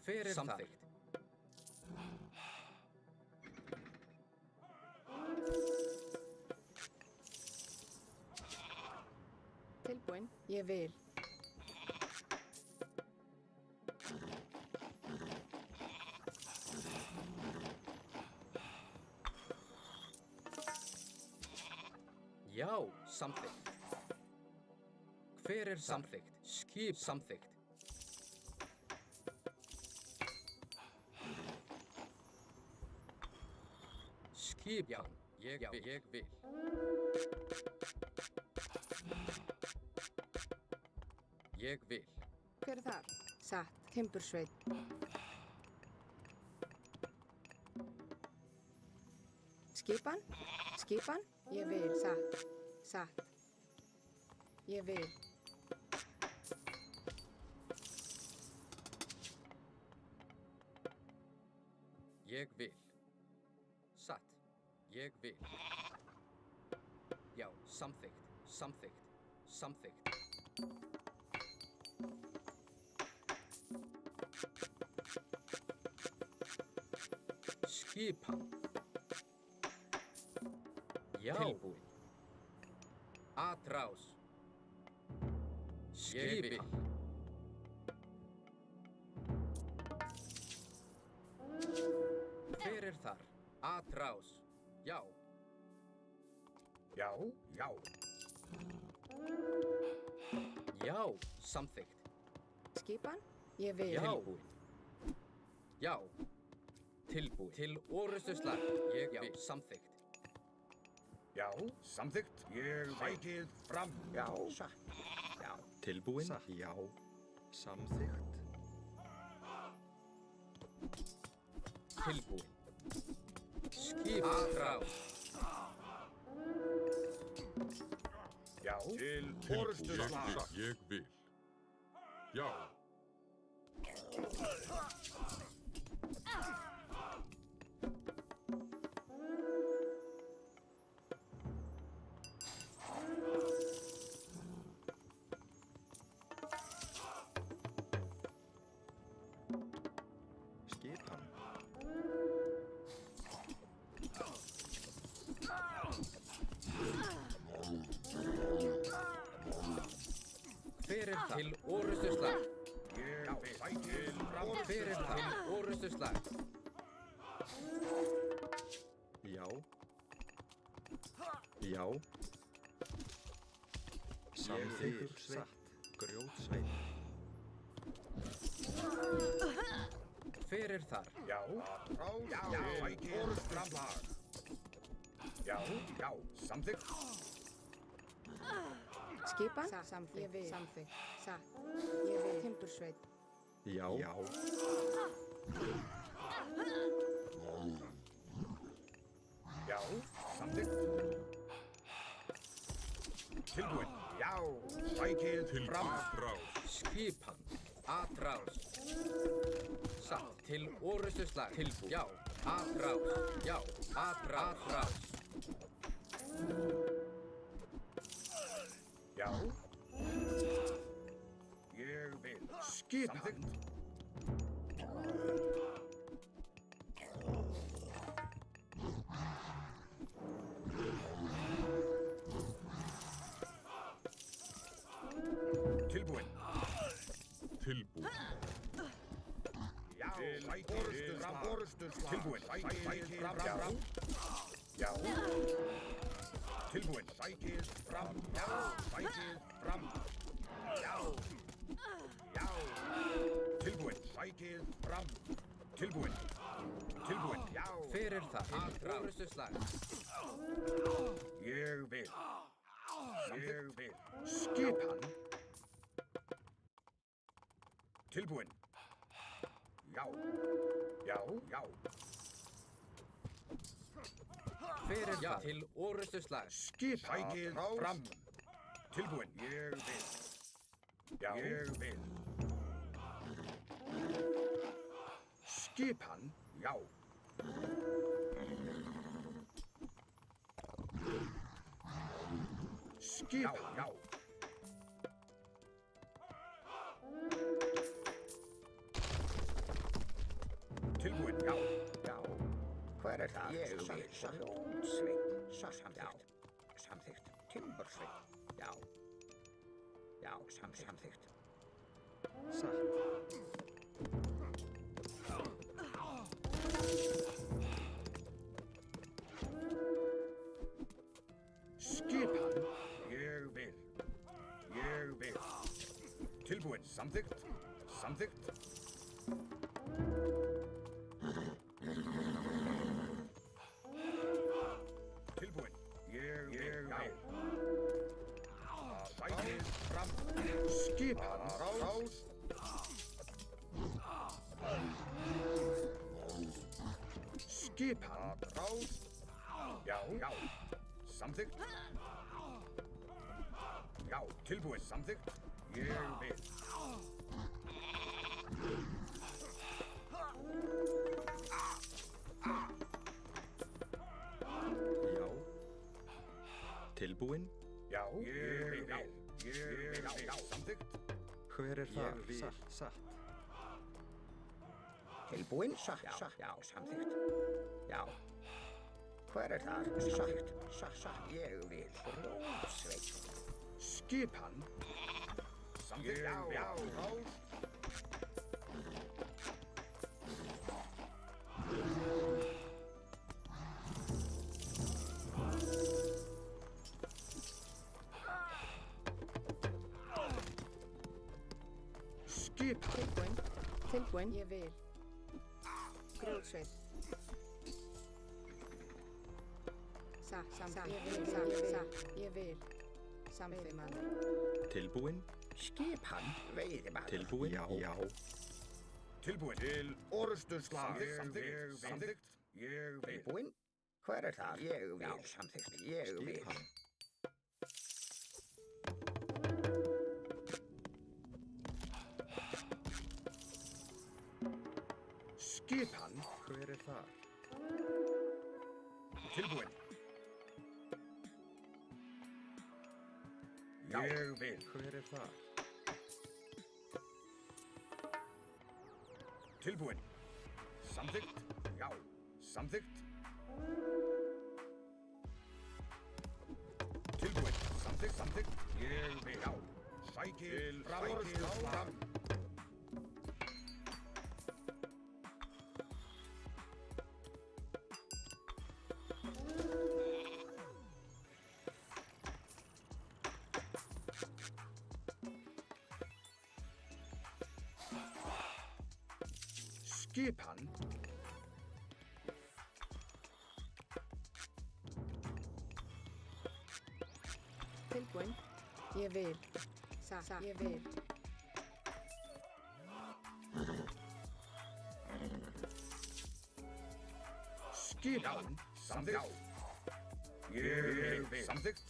Hver er samþykkt? Tilbúin. Ég vil. Já, samþykkt. Hver er samþykkt? Skip samþykkt. Skip, já. Ég vil. Ég vil. Hver er þar? Satt. Timbursveit. Skipan? Skipan? Ég vil. Satt. Satt. Ég vil. Ég vil. Satt. Ég vil. Já, samþykkt. Samþykkt. Samþykkt. Skipan. Já. Tilbúin. Atrás. Skipan. Hver þar? Atrás. Já. Já, já. Já, samþykkt. Skipan? Ég vil. Já. Tilbúin. Já. Tilbúin. Til orustu slag. Ég vil. Samþykkt. Já, samþykkt. Ég sækið fram. Já, satt. Já. Tilbúin? Satt. Já. Samþykkt. Tilbúin. Skip. Atrás. Já, til Tilbúin. orustu slag. Ég vil. Já. Skipan. Hver það? Til orustu slag. Ég sækið fram. Hver það? Til orustu slag. Já. Já. Samþykkur satt. Grjótsveit. Hver þar? Já, já, sækið fram. Já, já, samþykkt. Skipan? Samþykkt. Ég vil. Samþykkt. Satt. Ég vil. Timbursveit. Já. Já. Já, samþykkt. Tilbúin. Já, sækið fram. Atrás. Skipan. Atrás. Satt. Til orustu slag. Tilbúin. Já. Atrás. Já. Atrás. Já. Ég vil. Skipan. Tilbúin. Tilbúin. Já, orustu slag. Tilbúin. Sækið fram. Já. Tilbúin. Sækið fram. Já, sækið fram. Já. Já. Tilbúin. Sækið fram. Tilbúin. Tilbúin. Já. Hver það? Til orustu slag. Ég vil. Ég vil. Skipan. Tilbúin. Já. Já, já. Hver það? Til orustu slag. Skipan. Sækið fram. Tilbúin. Ég vil. Já. Ég vil. Skipan. Já. Skipan. Já. Tilbúin. Já. Já. Hver það? Ég vil. Grjótsveit. Samþykkt. Já. Samþykkt. Timbursveit. Já. Já, samþykkt. Satt. Skipan. Ég vil. Ég vil. Tilbúin. Samþykkt. Samþykkt. Tilbúin. Ég vil. Sækið fram. Skipan. Rás. Skipan. Rás. Já. Já. Samþykkt. Já. Tilbúin. Samþykkt. Ég vil. Já. Tilbúin? Já. Ég vil. Ég vil. Samþykkt. Hver það? Satt. Tilbúin? Satt. Já, samþykkt. Já. Hver þar? Satt, ég vil. Rósveit. Skipan. Samþykkt. Já. Tilbúin. Tilbúin. Ég vil. Grjótsveit. Ég vil. Samþykkt. Tilbúin. Skipan. Veiðimaður. Tilbúin. Já. Tilbúin. Til orðsturslag. Samþykkt. Ég vil. Tilbúin. Hver þar? Ég vil. Samþykkt. Ég vil. Skipan. Skipan. Hver þar? Tilbúin. Ég vil. Hver þar? Tilbúin. Samþykkt. Já. Samþykkt. Tilbúin. Samþykkt. Ég vil. Já. Sækir. Fram. Skipan. Tilbúin. Ég vil. Ég vil. Skipan. Samþykkt. Ég vil. Samþykkt.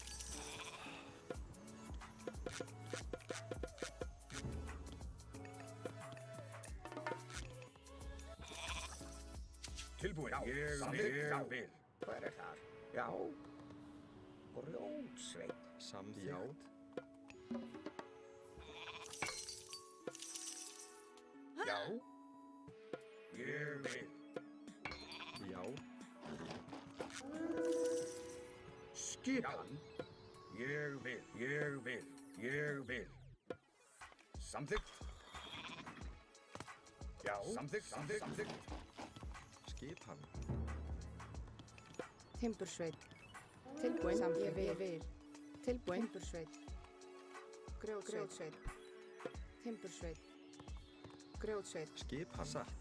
Tilbúin. Ég vil. Hver þar? Já. Grjótsveit. Samþykkt. Já. Ég vil. Já. Skipan. Ég vil. Samþykkt. Já. Samþykkt. Skipan. Timbursveit. Tilbúin. Ég vil. Tilbúin. Timbursveit. Grjótsveit. Timbursveit. Grjótsveit. Skipan. Satt.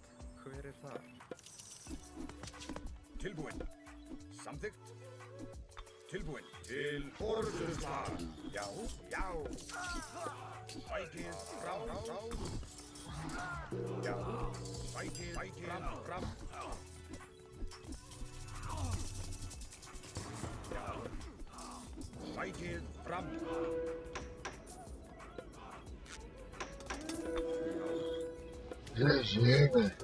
Hver þar? Tilbúin. Samþykkt. Tilbúin. Til orðsturslag. Já. Sækir. Fram. Já. Sækir. Fram. Já. Sækir. Fram. GG, velho.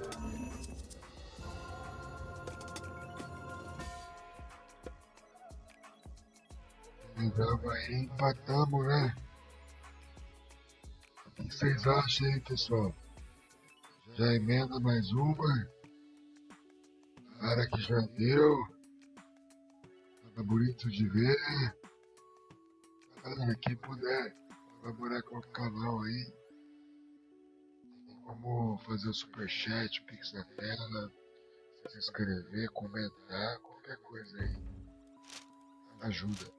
Ligamos aí, empatamos, né? O que vocês acham aí, pessoal? Já emenda mais uma. Cara que já deu. Tá bonito de ver. Galera, quem puder colaborar com o canal aí. Como fazer o superchat, o pix na tela, se inscrever, comentar, qualquer coisa aí. Ajuda.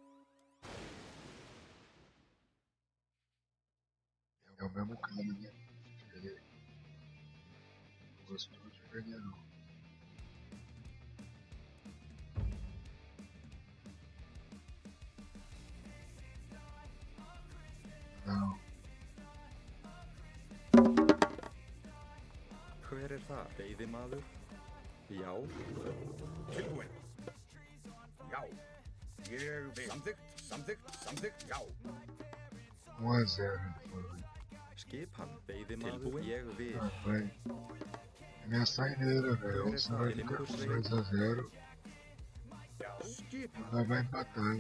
É o mesmo cara, né? Ele gostou de veneno. Não. Hver það? Veiðimaður? Já. Tilbúin. Já. Ég vil. Samþykkt. Já. 1-0. Skipan. Veiðimaður? Ég vil. Vai. É minha saideira, velho. Você vai ficar com 2-0. Já. Skipan. Nós vai empatar.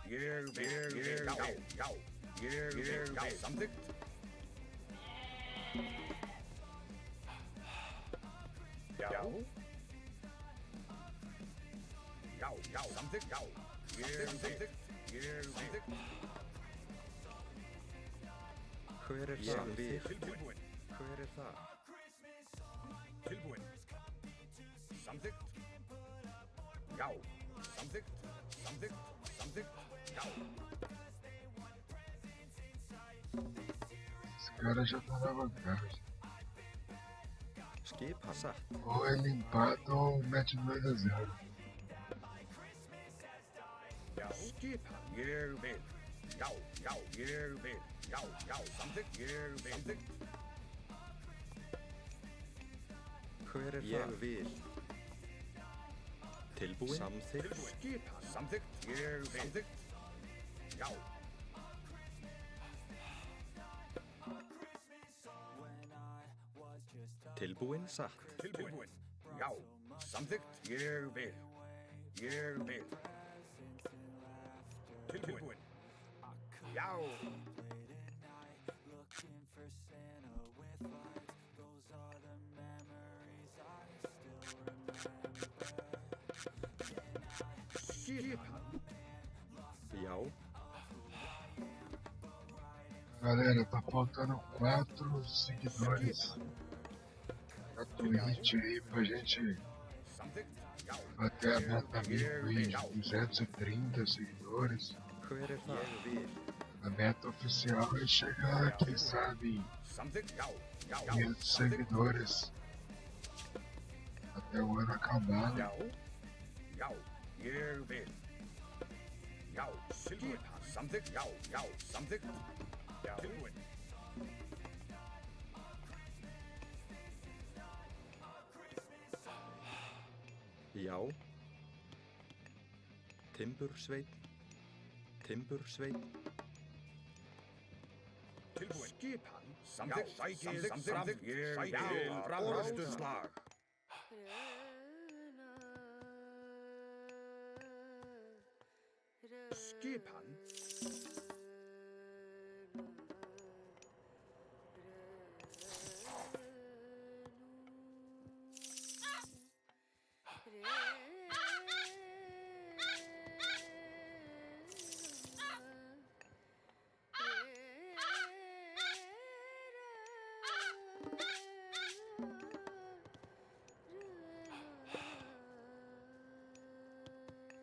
Ég vil. Já. Ég vil. Samþykkt. Já. Já, samþykkt. Já, ég vil. Ég vil. Hver er það? Tilbúin. Hver er það? Tilbúin. Samþykkt. Já, samþykkt. Samþykkt. Samþykkt. Já. Esse cara já tá na vantagem. Skipan satt. Ou ele empata ou mete 2-0. Já, skipan. Ég vil. Já, já, ég vil. Já, já, samþykkt. Ég vil. Samþykkt. Hver er það? Ég vil. Tilbúin. Samþykkt. Skipan. Samþykkt. Ég vil. Samþykkt. Já. Tilbúin satt. Tilbúin. Já, samþykkt. Ég vil. Ég vil. Tilbúin. Já. Skipan. Já. Galera, tá faltando 4 seguidores na Twitch aí pra gente Samþykkt. Já. bater a meta 1.230 seguidores. Hver er það? Ég vil. A meta oficial é chegar, quem sabe, Samþykkt. Já. Já. 500 seguidores até o ano acabar, né? Já. Já. Ég vil. Já. Skipan. Samþykkt. Já. Já. Samþykkt. Já. Tilbúin. Já. Timbursveinn. Timbursveinn. Tilbúin. Skipan. Samþykkt. Sækið fram. Sækið fram. Orðstunslag. Skipan.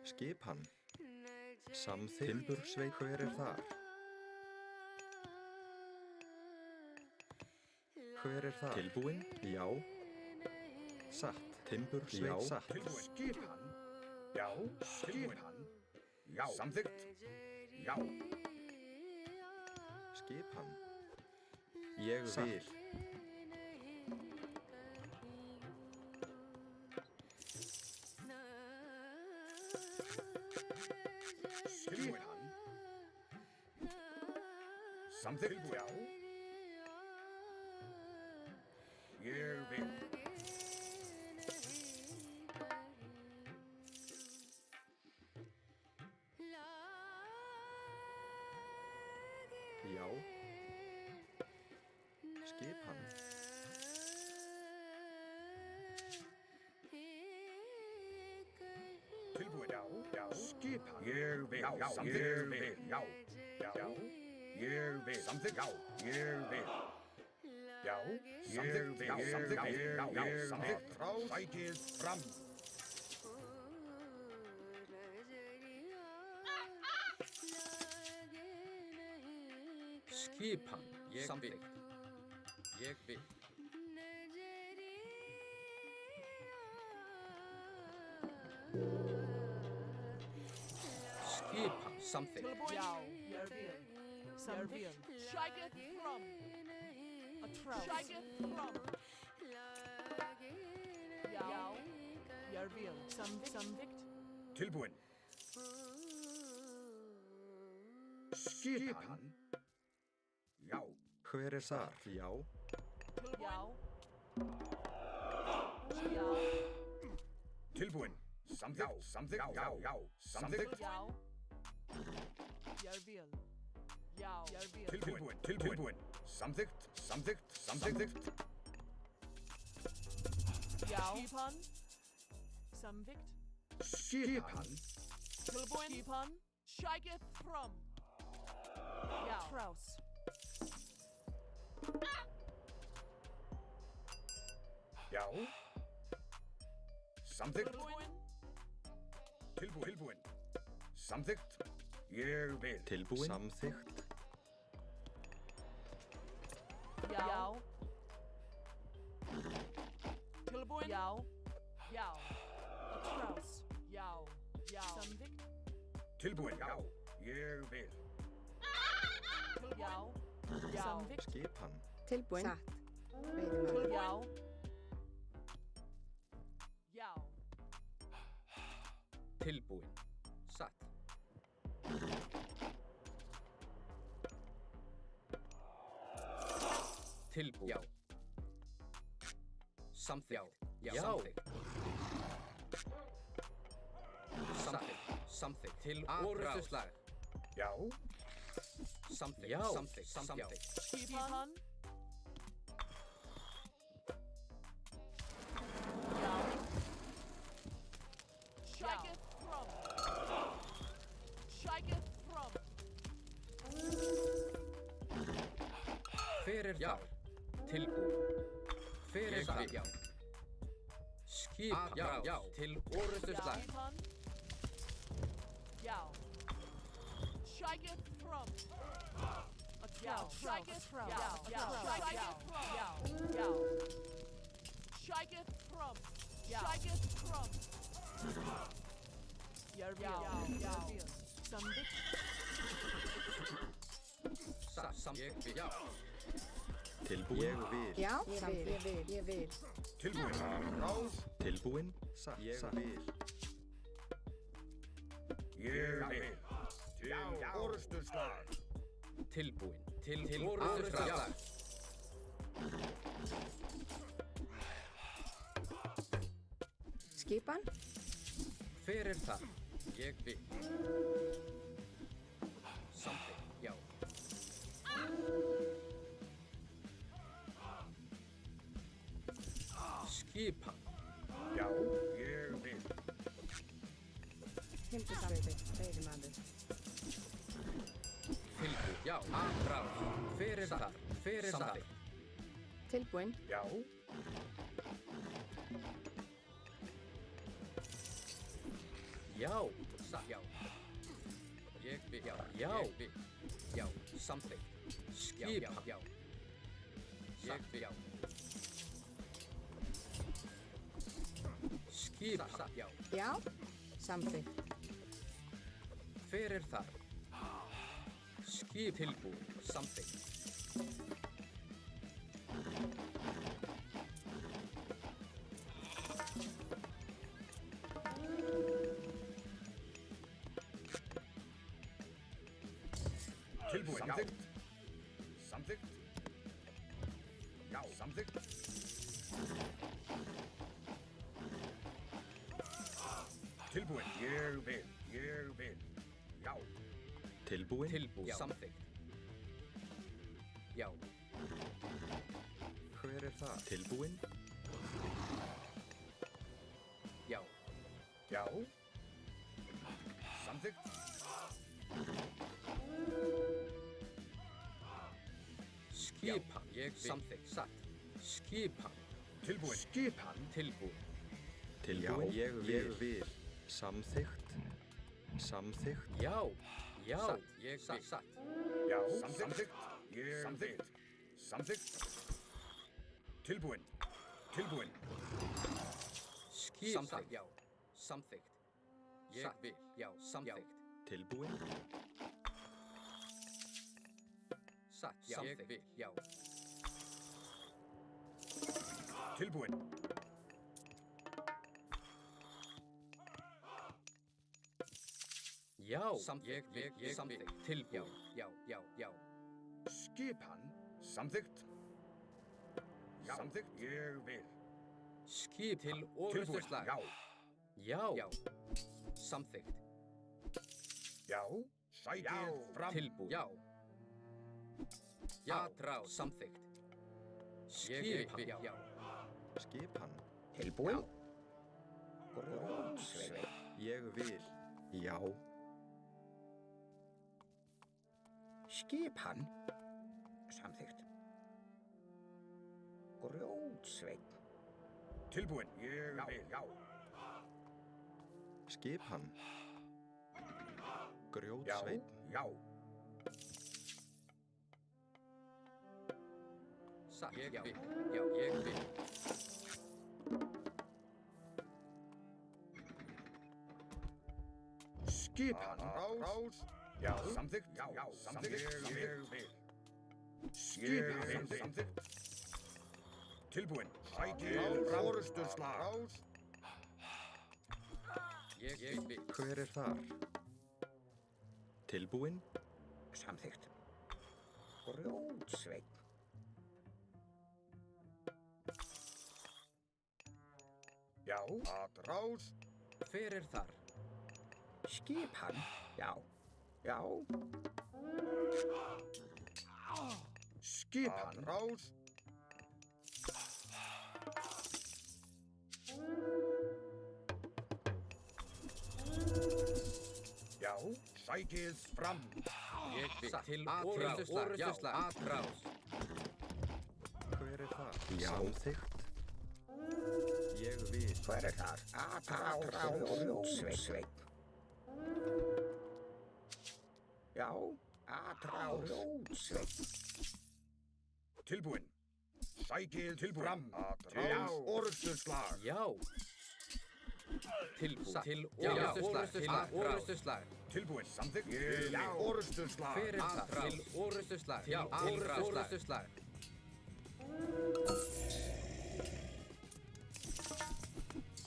Skipan. Samþykkt. Timbursveinn. Hver er þar? Hver er það? Tilbúin. Já. Satt. Timbursveinn. Já. Satt. Tilbúin. Skipan. Já. Skipan. Já. Samþykkt. Já. Skipan. Ég vil. Skipan. Samþykkt. Já. Ég vil. Já. Skipan. Tilbúin. Já. Já. Skipan. Ég vil. Já. Samþykkt. Ég vil. Já. Já. Ég vil. Samþykkt. Já. Ég vil. Já. Ég vil. Samþykkt. Já. Já. Samþykkt. Sækið fram. Skipan. Ég vil. Ég vil. Skipan. Samþykkt. Já, ég vil. Samþykkt. Sækið fram. Sækið fram. Já, ég vil. Samþykkt. Tilbúin. Skipan. Já. Hver er þar? Já. Já. Já. Tilbúin. Samþykkt. Samþykkt. Já. Já. Samþykkt. Já. Ég vil. Já, ég vil. Tilbúin. Tilbúin. Samþykkt. Samþykkt. Samþykkt. Já. Skipan. Samþykkt. Skipan. Tilbúin. Skipan. Shigeth from. Já. Trás. Já. Samþykkt. Tilbúin. Tilbúin. Samþykkt. Ég vil. Tilbúin. Samþykkt. Já. Tilbúin. Já. Já. Trás. Já. Já. Samþykkt. Tilbúin. Já. Ég vil. Já. Já. Samþykkt. Skipan. Tilbúin. Satt. Veiðimaður. Já. Já. Tilbúin. Satt. Tilbúin. Já. Samþykkt. Já. Samþykkt. Samþykkt. Samþykkt. Til orrustuslag. Já. Samþykkt. Já. Samþykkt. Samþykkt. Skipan. Já. Shigeth from. Shigeth from. Hver er þar? Tilbúin. Hver er þar? Já. Skipan. Já. Til orrustuslag. Skipan. Já. Shigeth from. Já. Shigeth from. Já. Já. Shigeth from. Já. Já. Shigeth from. Já. Shigeth from. Järvil. Järvil. Samþykkt. Samþykkt. Já. Tilbúin. Ég vil. Já, ég vil. Tilbúin. Ráð. Tilbúin. Satt. Ég vil. Ég vil. Til orrustuslag. Tilbúin. Til orrustuslag. Skipan. Hver er það? Ég vil. Samþykkt. Já. Skipan. Já. Ég vil. Timbursveiði. Veiðimaður. Tilbúin. Já. Atrás. Hver er þar? Hver er þar? Tilbúin. Já. Já. Já. Ég vil. Já. Já. Ég vil. Já. Samþykkt. Skipan. Já. Ég vil. Já. Skipan. Já. Já. Samþykkt. Hver er þar? Skip tilbúin. Samþykkt. Tilbúin. Samþykkt. Samþykkt. Já. Samþykkt. Tilbúin. Ég vil. Ég vil. Já. Tilbúin. Tilbúin. Samþykkt. Já. Hver er það? Tilbúin. Já. Já. Samþykkt. Skipan. Ég vil. Samþykkt. Satt. Skipan. Tilbúin. Skipan. Tilbúin. Tilbúin. Ég vil. Samþykkt. Samþykkt. Já. Já. Satt. Ég vil. Satt. Já. Samþykkt. Ég vil. Samþykkt. Tilbúin. Tilbúin. Skipan. Samþykkt. Já. Samþykkt. Ég vil. Já. Samþykkt. Tilbúin. Satt. Já. Ég vil. Já. Tilbúin. Já. Ég vil. Ég samþykkt. Tilbúin. Já. Já. Já. Skipan. Samþykkt. Já. Samþykkt. Ég vil. Skip til orrustuslag. Já. Já. Já. Samþykkt. Já. Sækið fram. Tilbúin. Já. Já. Atrás. Samþykkt. Skipan. Já. Skipan. Tilbúin. Grótsveið. Ég vil. Já. Skipan. Samþykkt. Grjótsveinn. Tilbúin. Ég vil. Já. Skipan. Já. Grjótsveinn. Já. Satt. Ég vil. Já, ég vil. Skipan. Rás. Já. Samþykkt. Já. Samþykkt. Ég vil. Skipan. Samþykkt. Tilbúin. Sækið. Orustuslag. Ég vil. Hver er þar? Tilbúin? Samþykkt. Grjótsveinn. Já. Rás. Hver er þar? Skipan. Já. Já. Skipan. Rás. Já. Sækið fram. Ég vil. Til orustuslag. Já, atrás. Hver er þar? Samþykkt. Ég vil. Hver er þar? Grjótsveinn. Já. Grjótsveinn. Tilbúin. Sækið tilbúin. Fram. Já. Orustuslag. Já. Til orustuslag. Tilbúin. Samþykkt. Já. Orustuslag. Hver er það? Til orustuslag. Já, orustuslag.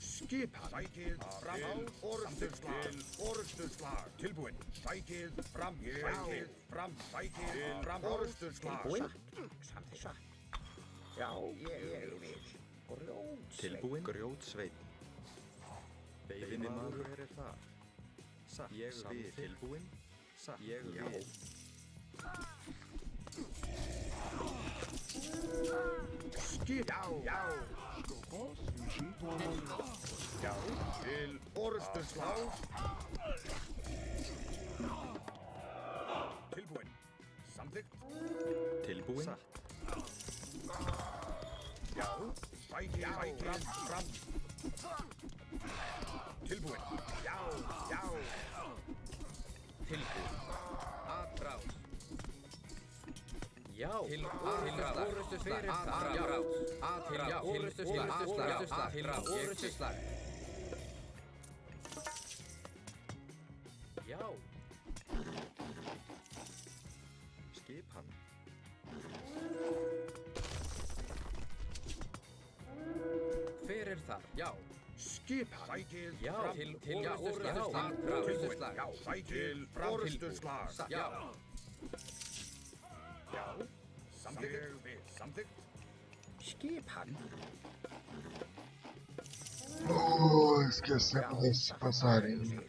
Skipan. Sækið fram. Orustuslag. Orustuslag. Tilbúin. Sækið fram. Sækið fram. Sækið fram. Orustuslag. Samþykkt. Já, ég vil. Grjótsveinn. Tilbúin? Grjótsveinn. Veiðinni maður, hver er þar? Satt. Ég vil. Tilbúin? Satt. Ég vil. Skipan. Já. Já. Til orustuslag. Tilbúin. Samþykkt. Tilbúin? Satt. Já. Sækið fram. Tilbúin. Já. Tilbúin. Atrás. Já. Til orustuslag. Atrás. Já, orustuslag. Til orustuslag. Já. Skipan. Hver er þar? Já. Skipan. Sækið Já, fram. til orustuslag. Tilbúin. Já. Sækið fram. Orustuslag. Já. Já. Samþykkt. Samþykkt. Skipan. Oh, esquecemos desse passarinho.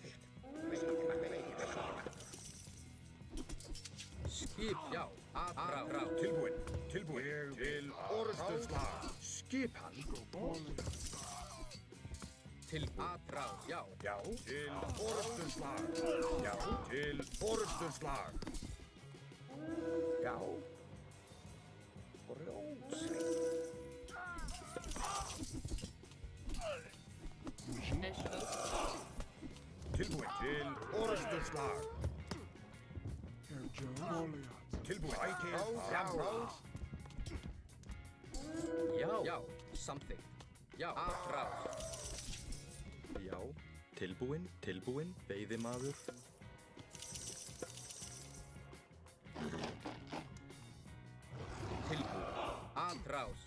Skip. Já. Atrás. Tilbúin. Tilbúin. Til orustuslag. Skipan. Til atrás. Já. Já. Til orustuslag. Já. Til orustuslag. Já. Grjótsveinn. Tilbúin. Til orustuslag. Tilbúin. Sækið fram. Já. Samþykkt. Já. Atrás. Já. Tilbúin? Tilbúin? Veiðimaður? Tilbúin. Atrás.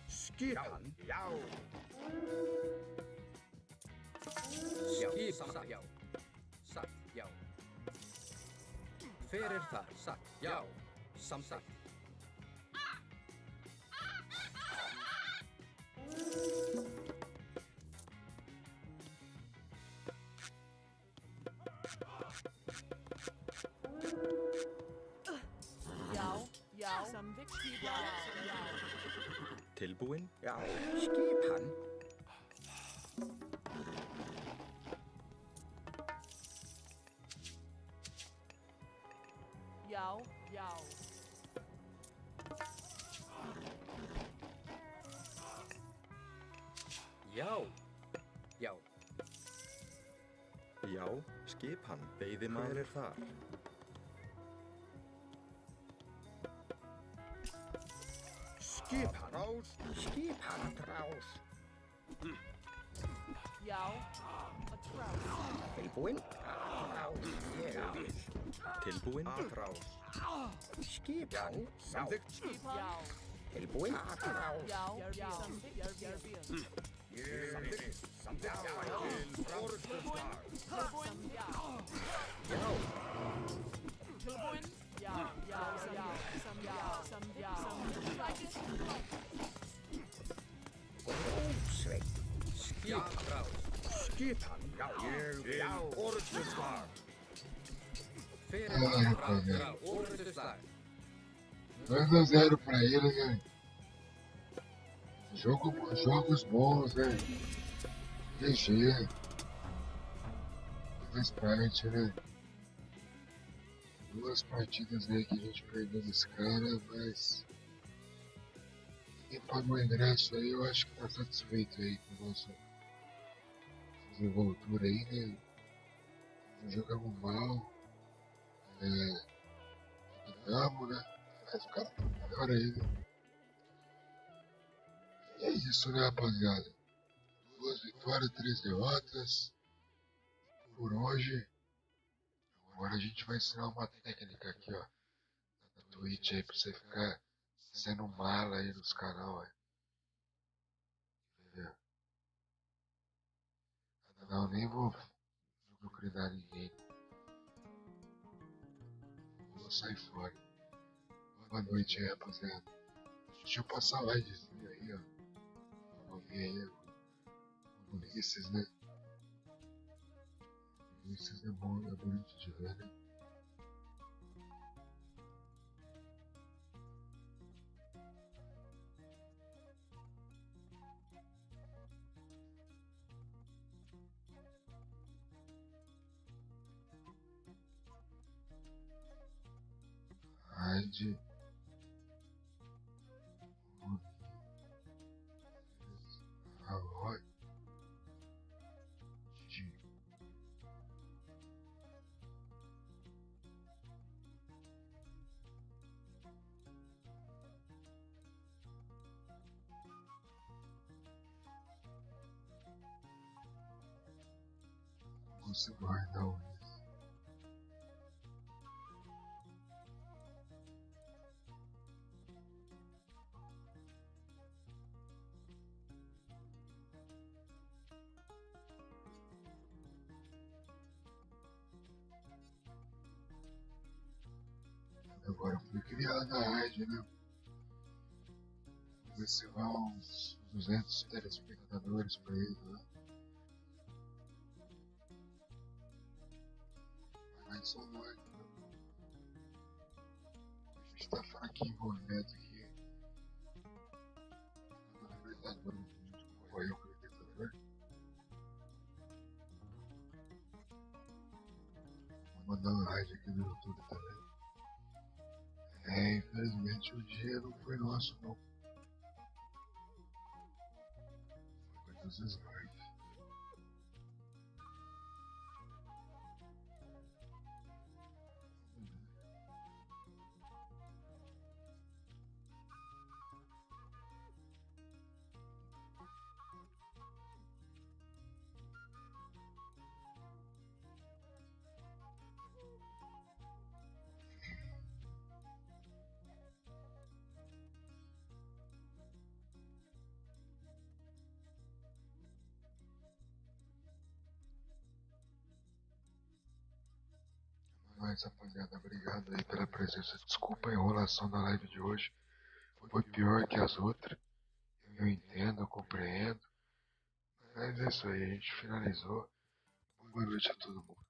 Skipan. Já. Skip. Satt. Já. Satt. Já. Hver er þar? Satt. Já. Samþykkt. Já. Samþykkt. Já. Tilbúin? Já. Skipan. Yao, yao. Já. Já. Já, skipan. Veiðimaður er þar. Skipan. Skipanrás. Yao, a trout. Tilbúinn. Atrás. Ég er vill. Tilbúinn. Atrás. Skipan. Samþykkt. Skipan. Yao. Tilbúinn. Atrás. Yao, yao. Yarvin. Ég er vill. Samþykkt. Til forustustar. Tilbúinn. Yao. Já. Tilbúinn. Yao, yao, yao. Some yao, some yao. Ósveit. Jatrás. Skipan. Já. Ég vil forustustar. Hver er það? Orðuslag. 2-0 pra ele, né? Jogos bons, né? GG. Faz parte, né? 2 partidas aí que a gente perdeu desse cara, mas quem pagou o ingresso aí, eu acho que tá satisfeito aí com a nossa desenvoltura aí, né? Não jogamos mal, ganhamos, né? Mas o cara tá melhor ainda. E é isso, né, rapaziada? 2 vitórias, 3 derrotas por hoje. Agora a gente vai ensinar uma técnica aqui, ó, na Twitch aí, pra você ficar sendo mala aí nos canal, ó. Entendeu? Não, nem vou procurar ninguém. Vou sair fora. Boa noite aí, rapaziada. Deixa eu passar a livezinha aí, ó. Vamos ver aí o Ulisses, né? Ulisses é bom, é bonito de ver, né? Raid. Arroz. Você guardar o isso. Agora foi criada a rádio, né? Vai ser lá uns 200 telespectadores pra ele, né? Mas só nós, né? A gente tá fraquinho envolvendo aqui. Na verdade, não foi eu que o Libertador. Vou mandar uma rádio aqui no YouTube também. Infelizmente o dia não foi nosso, não. Foi dos slides. Mas, rapaziada, obrigado aí pela presença. Desculpa a enrolação da live de hoje. Foi pior que as outras. Eu entendo, eu compreendo. Mas é isso aí, a gente finalizou. Boa noite a todo mundo.